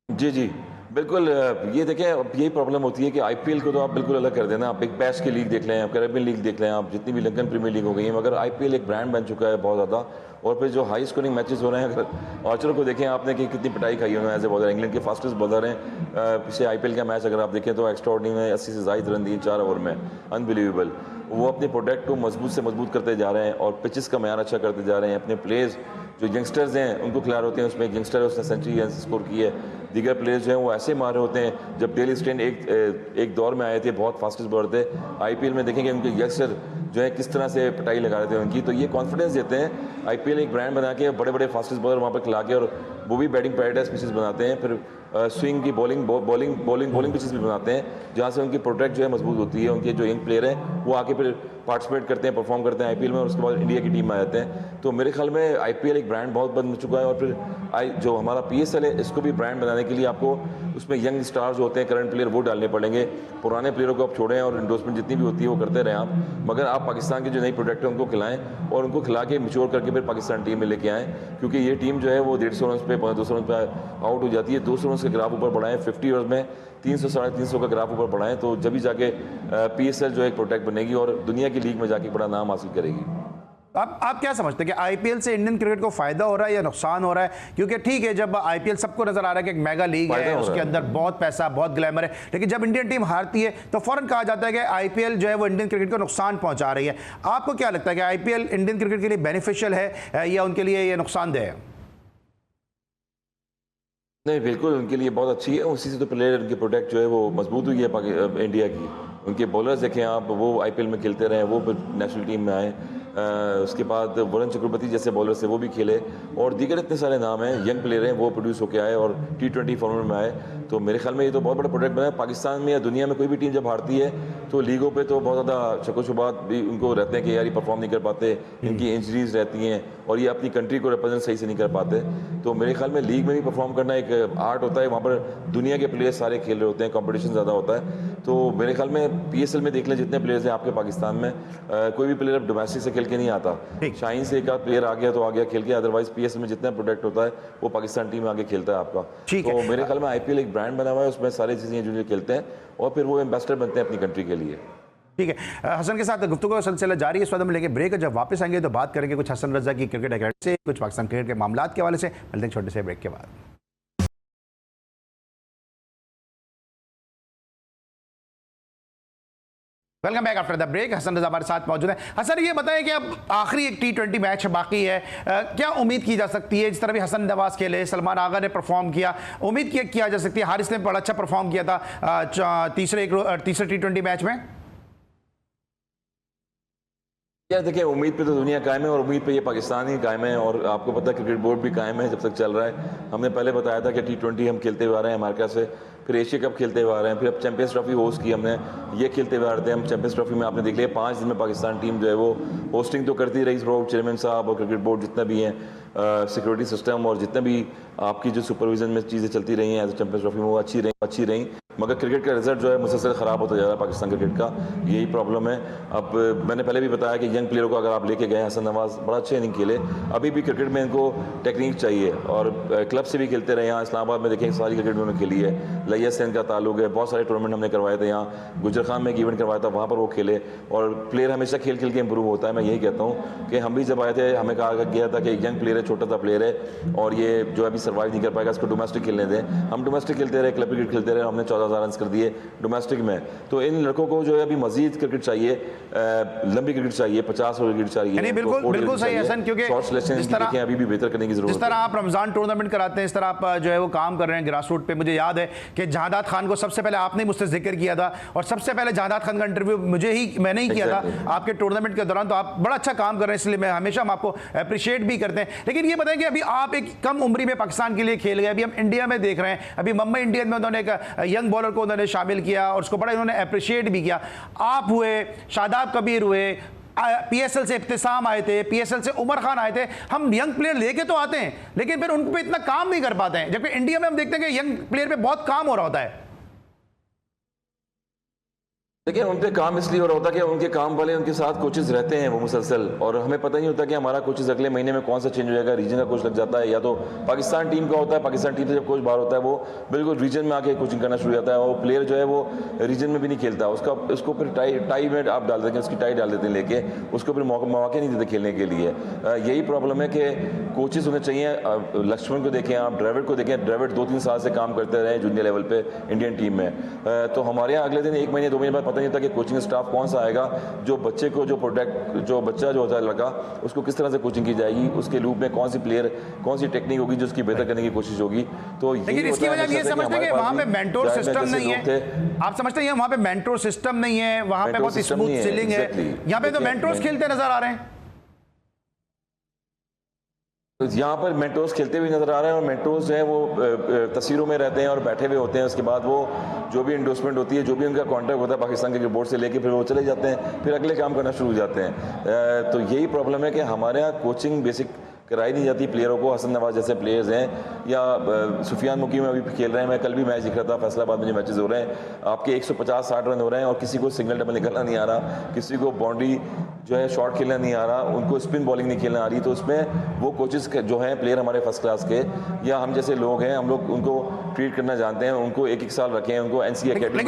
Speaker 2: जी जी बिल्कुल, ये देखें यही प्रॉब्लम होती है कि आईपीएल को तो आप बिल्कुल अलग कर देना, आप बिग बैश की लीग देख लें, आप कैरेबियन लीग देख लें, आप जितनी भी लंदन प्रीमियर लीग हो गई है, मगर आईपीएल एक ब्रांड बन चुका है बहुत ज़्यादा। और फिर जो हाई स्कोरिंग मैचेस हो रहे हैं, अगर आर्चर को देखें आपने कि कितनी पिटाई खाई उन्होंने एज ए बॉलर, इंग्लैंड के फास्टेस्ट बॉलर हैं। पिछले आईपीएल का मैच अगर आप देखें तो एक्स्ट्रा ऑर्डिनरी में 80 से ज़ायद रन दिए 4 ओवर में, अनबिलीवेबल। वो अपने प्रोडक्ट को मजबूत से मजबूत करते जा रहे हैं और पिचेस का म्यार अच्छा करते जा रहे हैं। अपने प्लेयर्स जो यंगस्टर्स हैं उनको खिला रहे होते हैं, उसमें एक यंगस्टर है उसने सेंचुरी स्कोर की है, दीगर प्लेयर्स जो हैं वो ऐसे मार रहे होते हैं। जब डेली स्टेन एक दौर में आए थे, बहुत फास्टेस्ट बॉलर थे, आईपीएल में देखेंगे उनके यंगस्टर जो है किस तरह से पिटाई लगा रहे थे उनकी, तो ये कॉन्फिडेंस देते हैं। आईपीएल एक ब्रांड बना के बड़े बड़े फास्टेस्ट बॉलर वहाँ पर खिला के, और वो भी बैटिंग पैराडाइज पिचेस बनाते हैं, फिर स्विंग की बॉलिंग पिचेस भी बनाते हैं जहाँ से उनकी प्रोटेक्ट जो है मजबूत होती है। उनके जो यंग प्लेयर हैं वो आके फिर पार्टिसिपेट करते हैं, परफॉर्म करते हैं आईपीएल में और उसके बाद इंडिया की टीम में आ जाते हैं। तो मेरे ख्याल में आईपीएल एक ब्रांड बहुत बन चुका है। और फिर जो हमारा पीएसएल है इसको भी ब्रांड बनाने के लिए आपको उसमें यंग स्टार्स होते हैं, करंट प्लेयर, वो डालने पड़ेंगे। पुराने प्लेयरों को आप छोड़ें और इंडोर्समेंट जितनी भी होती है वो करते रहें आप, मगर आप पाकिस्तान के जो नई प्रोडक्ट है उनको खिलाएं और उनको खिला के मैच्योर करके फिर पाकिस्तान टीम में लेके आएँ। क्योंकि ये टीम जो है वो 150 रन पे 200 रन पे आउट हो जाती है। 200 रन का ग्राफ ऊपर बढ़ाएं, 50 ओवर्स में 300 साढ़े 300 का ग्राफ ऊपर बढ़ाएं, तो जब भी जाके पीएसएल जो एक प्रोडक्ट बनेगी और दुनिया की लीग में जाके बड़ा नाम हासिल करेगी।
Speaker 1: आप क्या समझते हैं कि आईपीएल से इंडियन क्रिकेट को फायदा हो रहा है या नुकसान हो रहा है? क्योंकि ठीक है, जब आईपीएल सबको नजर आ रहा है कि एक मेगा लीग है, उसके अंदर बहुत पैसा, बहुत ग्लैमर है, लेकिन जब इंडियन टीम हारती है तो फौरन कहा जाता है कि आईपीएल जो है वो इंडियन क्रिकेट को नुकसान पहुंचा रही है। आपको क्या लगता है कि आईपीएल इंडियन क्रिकेट के लिए बेनिफिशियल है या उनके लिए ये नुकसानदेह है?
Speaker 2: नहीं, बिल्कुल उनके लिए बहुत अच्छी है। उसी से तो प्लेयर उनकी प्रोडक्ट जो है वो मजबूत हुई है इंडिया की। उनके बॉलर्स देखें आप, वो आईपीएल में खेलते रहे, वो नेशनल टीम में आए। उसके बाद वरुण चक्रवर्ती जैसे बॉलर से वो भी खेले और दीगर इतने सारे नाम हैं, यंग प्लेयर हैं, वो प्रोड्यूस होकर आए और T20 फॉर्मेट में आए। तो मेरे ख्याल में ये तो बहुत बड़ा प्रोडक्ट बना है। पाकिस्तान में या दुनिया में कोई भी टीम जब हारती है तो लीगों पे तो बहुत ज़्यादा शको-शुबात भी उनको रहते हैं कि यार ये परफॉर्म नहीं कर पाते, इनकी इंजरीज रहती हैं और ये अपनी कंट्री को रिप्रेजेंट सही से नहीं कर पाते। तो मेरे ख्याल में लीग में भी परफॉर्म करना एक आर्ट होता है, वहाँ पर दुनिया के प्लेयर्स सारे खेल रहे होते हैं, कॉम्पिटिशन ज़्यादा होता है। तो मेरे ख्याल में पीएसएल में देख लें जितने प्लेयर्स हैं आपके पाकिस्तान में, कोई भी प्लेयर डोमेस्टिक से खेल के नहीं आता। शाहीन से एक आध प्लेयर आ गया तो आ गया खेल के, अदरवाइज पीएसएल में जितना प्रोडक्ट होता है वो पाकिस्तान टीम आगे खेलता है आपका। तो मेरे ख्याल में आईपीएल एक ब्रांड बना हुआ है, उसमें सारी चीज़ें जो खेलते हैं और फिर वो एम्बेसडर बनते हैं अपनी कंट्री के लिए।
Speaker 1: ठीक है, हसन के साथ गुफ्तगू का सिलसिला जारी है। इस वक्त हम लेंगे ब्रेक, जब वापस आएंगे तो बात करेंगे कुछ हसन रजा की क्रिकेट अकेडमी से, कुछ पाकिस्तान क्रिकेट के मामलात के हवाले से। मिलते हैं छोटे से ब्रेक के बाद। Welcome back after the break. Hasan Raza हमारे साथ मौजूद है। हसन, ये बताएं कि अब आखिरी एक T20 मैच बाकी है, क्या उम्मीद की जा सकती है? जिस तरह भी हसन नवाज खेले, सलमान आगा ने परफॉर्म किया, उम्मीद किया जा सकती है? हारिस ने बड़ा अच्छा परफॉर्म किया था तीसरे T20 मैच में।
Speaker 2: यार देखिए, उम्मीद पे तो दुनिया कायम है और उम्मीद पे ये पाकिस्तान ही कायम है, और आपको पता है क्रिकेट बोर्ड भी कायम है जब तक चल रहा है। हमने पहले बताया था कि T20 हम खेलते हुए आ रहे हैं अमेरिका से, फिर एशिया कप खेलते हुए आ रहे हैं, फिर अब चैंपियंस ट्रॉफी होस्ट की हमने, ये खेलते हुए आ रहे थे हम। चैंपियंस ट्रॉफी में आपने देख लिया 5 दिन में पाकिस्तान टीम जो है वो होस्टिंग तो करती रही, चेयरमैन साहब और क्रिकेट बोर्ड जितना भी हैं, सिक्योरिटी सिस्टम और जितने भी आपकी जो सुपरविजन में चीज़ें चलती रही हैं चैंपियंस ट्रॉफी में, वो अच्छी रही। मगर क्रिकेट का रिजल्ट जो है मुसलसल ख़राब होता जा रहा है पाकिस्तान क्रिकेट का, यही प्रॉब्लम है। अब मैंने पहले भी बताया कि यंग प्लेयरों को अगर आप लेके गए, हसन नवाज बड़ा अच्छे इनिंग खेले, अभी भी क्रिकेट में इनको टेक्निक चाहिए, और क्लब से भी खेलते रहे। यहाँ इस्लामाबाद में देखें सारी क्रिकेट उन्होंने खेली है, लैया से इनका ताल्लुक है, बहुत सारे टूर्नामेंट हमने करवाए थे यहाँ, गुजर खान में एक इवेंट करवाया था, वहाँ पर वो खेले। और प्लेयर हमेशा खेल के इंप्रूव होता है। मैं यही कहता हूँ कि हम भी जब आए थे हमें कहा गया था कि एक यंग प्लेयर है, छोटा सा प्लेयर है, और ये जो अभी सर्वाइव नहीं कर पाएगा, इसको डोमेस्टिक खेलने दें। हम डोमेस्टिक खेलते रहे, क्लब क्रिकेट खेलते रहे, हमने 14,000 रन कर दिए डोमेस्टिक में। तो इन लड़कों को जो है अभी मजीद क्रिकेट चाहिए, लंबी क्रिकेट चाहिए, 50 ओवर क्रिकेट चाहिए।
Speaker 1: बिल्कुल सही हसन, क्योंकि
Speaker 2: जिस तरह अभी भी बेहतर करने की जरूरत है।
Speaker 1: जिस तरह आप रमजान टूर्नामेंट कराते हैं, इस तरह आप जो है वो काम कर रहे हैं ग्रास रूट पे। मुझे याद है कि जहादात खान को सबसे पहले आपने मुझसे जिक्र किया था, और सबसे पहले जहादात खान का इंटरव्यू मैंने ही किया था आपके टूर्नामेंट के दौरान। तो आप बड़ा अच्छा काम कर रहे हैं, इसलिए मैं हमेशा हम आपको अप्रिशिएट भी करते हैं। लेकिन ये बताएं कि अभी आप एक कम उम्री में पाकिस्तान के लिए खेल गए, अभी हम इंडिया में देख रहे हैं, अभी मुंबई इंडियंस में उन्होंने एक यंग बॉलर को उन्होंने शामिल किया और उसको बड़ा उन्होंने अप्रिशिएट भी किया। आप हुए, शादाब कबीर हुए, PSL से इब्तिसाम आए थे, PSL से उमर खान आए थे। हम यंग प्लेयर लेके तो आते हैं, लेकिन फिर उन पे इतना काम नहीं कर पाते हैं, जबकि इंडिया में हम देखते हैं कि यंग प्लेयर पे बहुत काम हो रहा होता है।
Speaker 2: देखिए, उन पे काम इसलिए हो रहा होता है कि उनके काम वाले उनके साथ कोचेस रहते हैं वो मुसलसल, और हमें पता नहीं होता कि हमारा कोचेस अगले महीने में कौन सा चेंज हो जाएगा। रीजन का कोच लग जाता है, या तो पाकिस्तान टीम का होता है, पाकिस्तान टीम से जब कोच बाहर होता है वो बिल्कुल रीजन में आके कोचिंग करना शुरू हो जाता है, और प्लेयर जो है वो रीजन में भी नहीं खेलता, उसको फिर टाई में आप डाल देंगे, उसकी टाई डाल देते हैं लेके, उसको फिर मौके नहीं देते खेलने के लिए। यही प्रॉब्लम है कि कोचेस होने चाहिए। लक्ष्मण को देखें, आप ड्रेविड को देखें, ड्रेविड 2-3 साल से काम करते रहे जूनियर लेवल पे इंडियन टीम में। तो हमारे यहाँ अगले दिन 1 महीने 2 महीने बाद पता नहीं होता कि कोचिंग स्टाफ कौन सा आएगा, जो बच्चे को जो बच्चा जो होता है लड़का, उसको किस तरह से कोचिंग की जाएगी, उसके लूप में कौन सी टेक्निक होगी जो उसकी बेहतर करने की कोशिश होगी। तो
Speaker 1: लेकिन इसकी वजह ये समझते हैं कि वहां पे मेंटोर सिस्टम नहीं है। आप समझते हैं वहां पे मेंटोर सिस्टम नहीं है, वहां पे बहुत स्मूथ सीलिंग है। यहाँ पे तो मेंटोर्स खेलते नजर आ रहे हैं,
Speaker 2: यहाँ पर मेंटोर्स खेलते हुए नजर आ रहे हैं, और मेंटोर्स जो है वो तस्वीरों में रहते हैं और बैठे हुए होते हैं। उसके बाद वो जो भी इंडोर्समेंट होती है, जो भी उनका कॉन्ट्रैक्ट होता है पाकिस्तान क्रिकेट बोर्ड से लेके, फिर वो चले जाते हैं, फिर अगले काम करना शुरू हो जाते हैं। तो यही प्रॉब्लम है कि हमारे यहाँ कोचिंग बेसिक कराई नहीं जाती प्लेयरों को। हसन नवाज जैसे प्लेयर्स हैं, या सुफियान मुकीम अभी खेल रहे हैं, मैं कल भी मैच दिख रहा था, फैसलाबाद में जो मैचेस हो रहे हैं, आपके 150-60 रन हो रहे हैं, और किसी को सिंगल डबल निकलना नहीं आ रहा, किसी को बाउंड्री जो है शॉट खेलना नहीं आ रहा, उनको स्पिन बॉलिंग नहीं खेलना आ रही। तो उसमें वो कोचेस जो हैं प्लेयर हमारे फर्स्ट क्लास के, या हम जैसे लोग हैं, हम लोग उनको ट्रीट करना जानते हैं, उनको 1-1 साल रखें, उनको NCA अकेडमी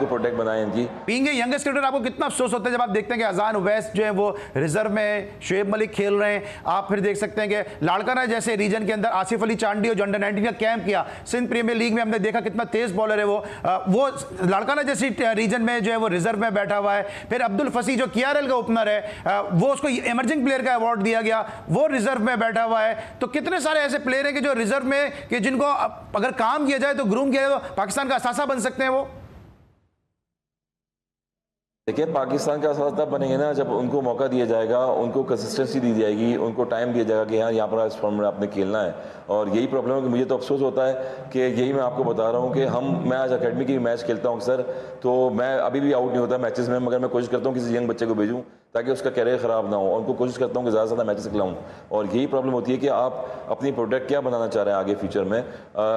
Speaker 2: प्रोटेक्ट बनाएं जी।
Speaker 1: बीइंग ए यंगेस्ट क्रिकेटर, आपको कितना अफसोस होता है जब आप देखते हैं कि अजान उवैस जो है वो रिजर्व में, शुएब मलिक खेल रहे हैं। आप फिर देख सकते हैं कि लाड़काना जैसे रीजन के अंदर आसिफ अली चांडी और जो अंडर 19 का कैंप किया, सिंध प्रीमियर लीग में हमने देखा कितना तेज बॉलर है वो लाड़काना जैसी रीजन में जो है वो रिजर्व में बैठा हुआ है। फिर अब्दुल फसी जो KRL का ओपनर है, वो उसको इमर्जिंग प्लेयर का अवार्ड दिया गया, वो रिजर्व में बैठा हुआ है। तो कितने सारे ऐसे प्लेयर हैं कि जो रिजर्व में, कि जिनको अगर काम किया जाए तो ग्रूम किया जाए तो पाकिस्तान का असासा बन सकते हैं वो।
Speaker 2: देखिए, पाकिस्तान का असासा तब बनेंगे ना जब उनको मौका दिया जाएगा, उनको कंसिस्टेंसी दी जाएगी, उनको टाइम दिया जाएगा कि हाँ यहाँ पर इस फॉर्म में आपने खेलना है। और यही प्रॉब्लम है कि मुझे तो अफसोस होता है कि यही मैं आपको बता रहा हूँ कि मैं आज अकेडमी की मैच खेलता हूँ अक्सर, तो मैं अभी भी आउट नहीं होता मैचेस में, मगर मैं कोशिश करता हूँ किसी यंग बच्चे को भेजूँ ताकि उसका कैरियर ख़राब ना हो, और उनको कोशिश करता हूँ कि ज़्यादा से ज़्यादा मैचेस खिलाऊँ। और यही प्रॉब्लम होती है कि आप अपनी प्रोडक्ट क्या बनाना चाह रहे हैं आगे फ्यूचर में।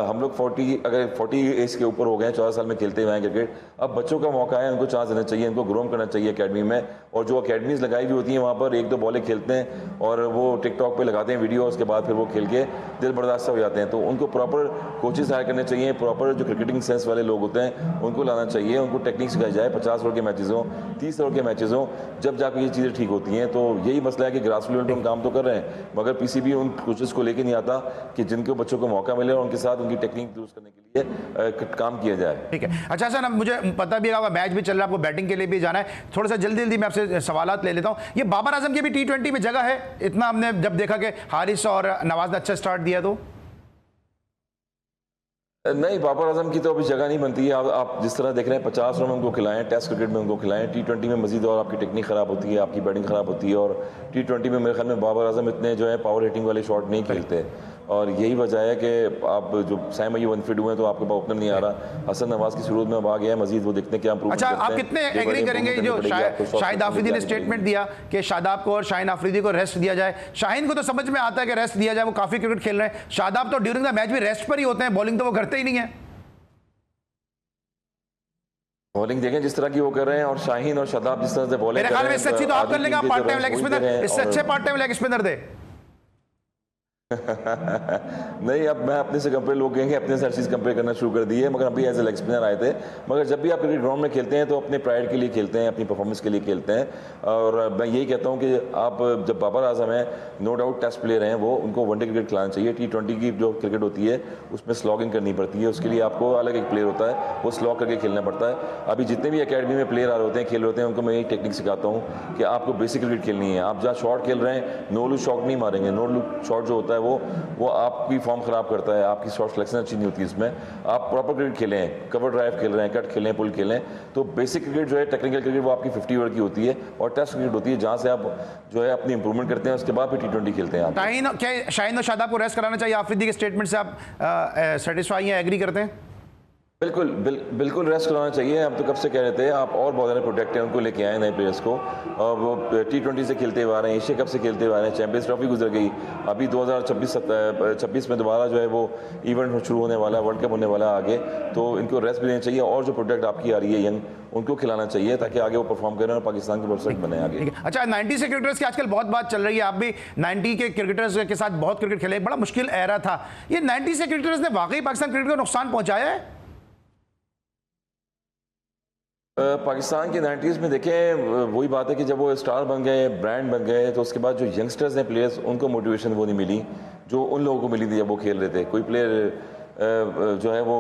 Speaker 2: हम लोग 40 एज के ऊपर हो गए हैं, 14 साल में खेलते हुए हैं क्रिकेट। अब बच्चों का मौका है, उनको चांस देना चाहिए, उनको ग्रोम करना चाहिए अकेडमी में। और जो अकेडमीज लगाई हुई होती हैं वहाँ पर 1-2 बॉलें खेलते हैं और वो टिकटॉक पे लगाते हैं वीडियो, उसके बाद फिर वो खेल के दिल बर्दाश्त हो जाते हैं। तो उनको प्रॉपर कोचेस हायर करने चाहिए, प्रॉपर जो क्रिकेटिंग सेंस वाले लोग होते हैं उनको लाना चाहिए, उनको टेक्निक सिखाई जाए। 50 ओवर के मैचेस हों, 30 ओवर के मैचेस हों, जब जाकर आगे ये चीज़ें ठीक होती हैं। तो यही मसला है कि ग्रास रूट लेवल पर हम काम तो कर रहे हैं, मगर पीसीबी उन कोचेस को लेके नहीं आता कि जिनके बच्चों को मौका मिले और उनके साथ उनकी टेक्निक दुरुस्त करने के लिए काम किया जाए।
Speaker 1: ठीक है, अच्छा सर, मुझे पता भी है मैच भी चल रहा है, आपको बैटिंग के लिए भी जाना है, थोड़ा सा जल्दी जल्दी मैं आपसे सवालात ले लेता हूँ। ये बाबर आजम की भी T20 में जगह है? इतना हमने जब देखा कि हारिस और नवाज ने अच्छा स्टार्ट दिया तो
Speaker 2: नहीं, बाबर आजम की तो अभी जगह नहीं बनती है। आप जिस तरह देख रहे हैं 50 रन में उनको खिलाएं, टेस्ट क्रिकेट में उनको खिलाएं, T20 में मजीद और आपकी टेक्निक खराब होती है, आपकी बैटिंग खराब होती है। और T20 में मेरे ख्याल में बाबर आजम इतने जो है पावर हिटिंग वाले शॉट नहीं खेलते, और यही वजह है कि आप जो सैम अयूब अनफिट हुए तो आपके पास ओपनर नहीं आ रहा। हसन नवाज की शुरू में अब आ गया है, मजीद वो देखते हैं क्या इंप्रूवमेंट
Speaker 1: अच्छा,
Speaker 2: करते हैं।
Speaker 1: आप कितने एग्री करेंगे जो शाहिद आफरीदी ने स्टेटमेंट दिया कि शादाब को और शाहीन आफरीदी को रेस्ट दिया जाए? शाहीन को तो समझ में आता है कि रेस्ट दिया जाए, वो काफी क्रिकेट खेल रहे हैं। शादाब तो ड्यूरिंग द मैच भी रेस्ट पर ही होते हैं, बॉलिंग तो वो करते ही नहीं है।
Speaker 2: बॉलिंग देखें जिस तरह की वो कर रहे हैं, और शाहीन और शादाब जिस तरह से बॉलिंग
Speaker 1: मेरे ख्याल में इससे अच्छी तो आप कर लेंगे, आप पार्ट टाइम लेग स्पिनर, इससे अच्छे पार्ट टाइम लेग स्पिनर दे।
Speaker 2: नहीं, अब मैं अपने से कंपेयर, लोग कहेंगे अपने से हर चीज़ कंपेयर करना शुरू कर दी है, मगर अभी एज ए लेग स्पिनर आए थे। मगर जब भी आप क्रिकेट ग्राउंड में खेलते हैं तो अपने प्राइड के लिए खेलते हैं, अपनी परफॉर्मेंस के लिए खेलते हैं। और मैं यही कहता हूं कि आप जब बाबर आजम है, नो डाउट टेस्ट प्लेयर हैं वो, उनको वनडे क्रिकेट खिलाना चाहिए। T20 की जो क्रिकेट होती है उसमें स्लॉगिंग करनी पड़ती है, उसके लिए आपको अलग एक प्लेयर होता है, वो स्लॉग करके खेलना पड़ता है। अभी जितने भी अकेडमी में प्लेयर आ रहे होते हैं, खेल होते हैं, उनको मैं यही टेक्निक सिखाता हूँ कि आपको बेसिक क्रिकेट खेलनी है। आप जहाँ शॉट खेल रहे हैं, नो लूज शॉट नहीं मारेंगे। नो लूज शॉट जो होता है वो आपकी फॉर्म खराब करता है, आपकी शॉट सिलेक्शन अच्छी नहीं होती इसमें। आप प्रॉपर क्रिकेट खेलें, कवर ड्राइव खेल रहे हैं, कट खेलें, पुल खेलें, तो बेसिक क्रिकेट जो है, टेक्निकल क्रिकेट, वो आपकी 50 ओवर की होती है, और टेस्ट क्रिकेट होती है जहां से आप जो है अपनी इंप्रूवमेंट करते हैं, उसके बाद फिर T20 खेलते हैं।
Speaker 1: क्या शाहीन और शादाब को रेस्ट कराना चाहिए? आफरीदी के स्टेटमेंट से आप सेटिस्फाई हैं, एग्री करते हैं?
Speaker 2: बिल्कुल रेस्ट कराना चाहिए। हम तो कब से कह रहे थे, आप और बहुत ज़्यादा प्रोटेक्ट हैं, उनको लेके आए नए प्लेयर्स को, और वो T20 से खेलते हुए आ रहे हैं, एशिया कप से खेलते हुए आ रहे हैं, चैंपियंस ट्रॉफी गुजर गई, अभी 2026 में दोबारा जो है वो इवेंट शुरू होने वाला है, वर्ल्ड कप होने वाला है आगे, तो इनको रेस्ट भी देना चाहिए, और जो प्रोडक्ट आपकी आ रही है यंग, उनको खिलाना चाहिए ताकि आगे वो परफॉर्म करें और पाकिस्तान के परसेंट बने आगे।
Speaker 1: अच्छा, 90 से क्रिकेटर्स की आजकल बहुत बात चल रही है, आप भी 90 के क्रिकेटर्स के साथ बहुत क्रिकेट खेले, बड़ा मुश्किल एरा था। ये 90 से क्रिकेटर्स ने वाकई पाकिस्तान क्रिकेट को नुकसान पहुंचाया है?
Speaker 2: पाकिस्तान के 90s में देखें, वही बात है कि जब वो स्टार बन गए, ब्रांड बन गए, तो उसके बाद जो यंगस्टर्स हैं, प्लेयर्स, उनको मोटिवेशन वो नहीं मिली जो उन लोगों को मिली थी जब वो खेल रहे थे। कोई प्लेयर जो है वो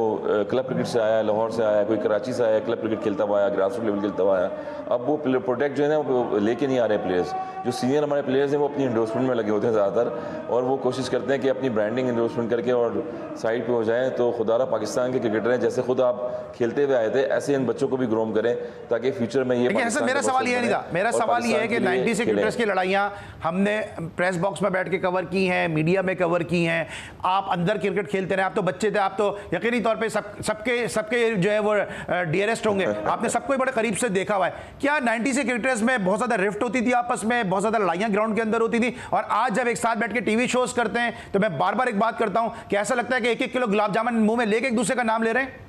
Speaker 2: क्लब क्रिकेट से आया, लाहौर से आया, कोई कराची से आया, क्लब क्रिकेट खेलता हुआ आया, ग्रास रूट लेवल खेलता हुआ आया। अब वो प्रोडक्ट जो है ना वो लेके नहीं आ रहे प्लेयर्स। जो सीनियर हमारे प्लेयर्स हैं वो अपनी इंडोर्समेंट में लगे होते हैं ज़्यादातर, और वो कोशिश करते हैं कि अपनी ब्रांडिंग इंडोर्समेंट करके और साइड पे हो जाए। तो खुदारा पाकिस्तान के क्रिकेटर हैं, जैसे खुद आप खेलते हुए आए थे, ऐसे इन बच्चों को भी ग्रोम करें ताकि फ्यूचर में ये।
Speaker 1: मेरा सवाल ये नहीं था, मेरा सवाल ये है कि 90 से क्रिकेटर्स की लड़ाइयाँ हमने प्रेस बॉक्स में बैठ के कवर की हैं, मीडिया में कवर की हैं, आप अंदर क्रिकेट खेलते रहे, आप तो बच्चे थे, आप तो यकीनी तौर पे सबके जो है वो डियरेस्ट होंगे, आपने सबको बड़े करीब से देखा हुआ है। क्या 90 से क्रिकेटर्स में बहुत ज्यादा रिफ्ट होती थी आपस में, बहुत ज्यादा लड़ाइयां ग्राउंड के अंदर होती थी? और आज जब एक साथ बैठ के टीवी शोज करते हैं तो मैं बार बार एक बात करता हूं कि ऐसा लगता है कि 1-1 किलो गुलाब जामुन मुंह में लेके एक दूसरे का नाम ले रहे हैं।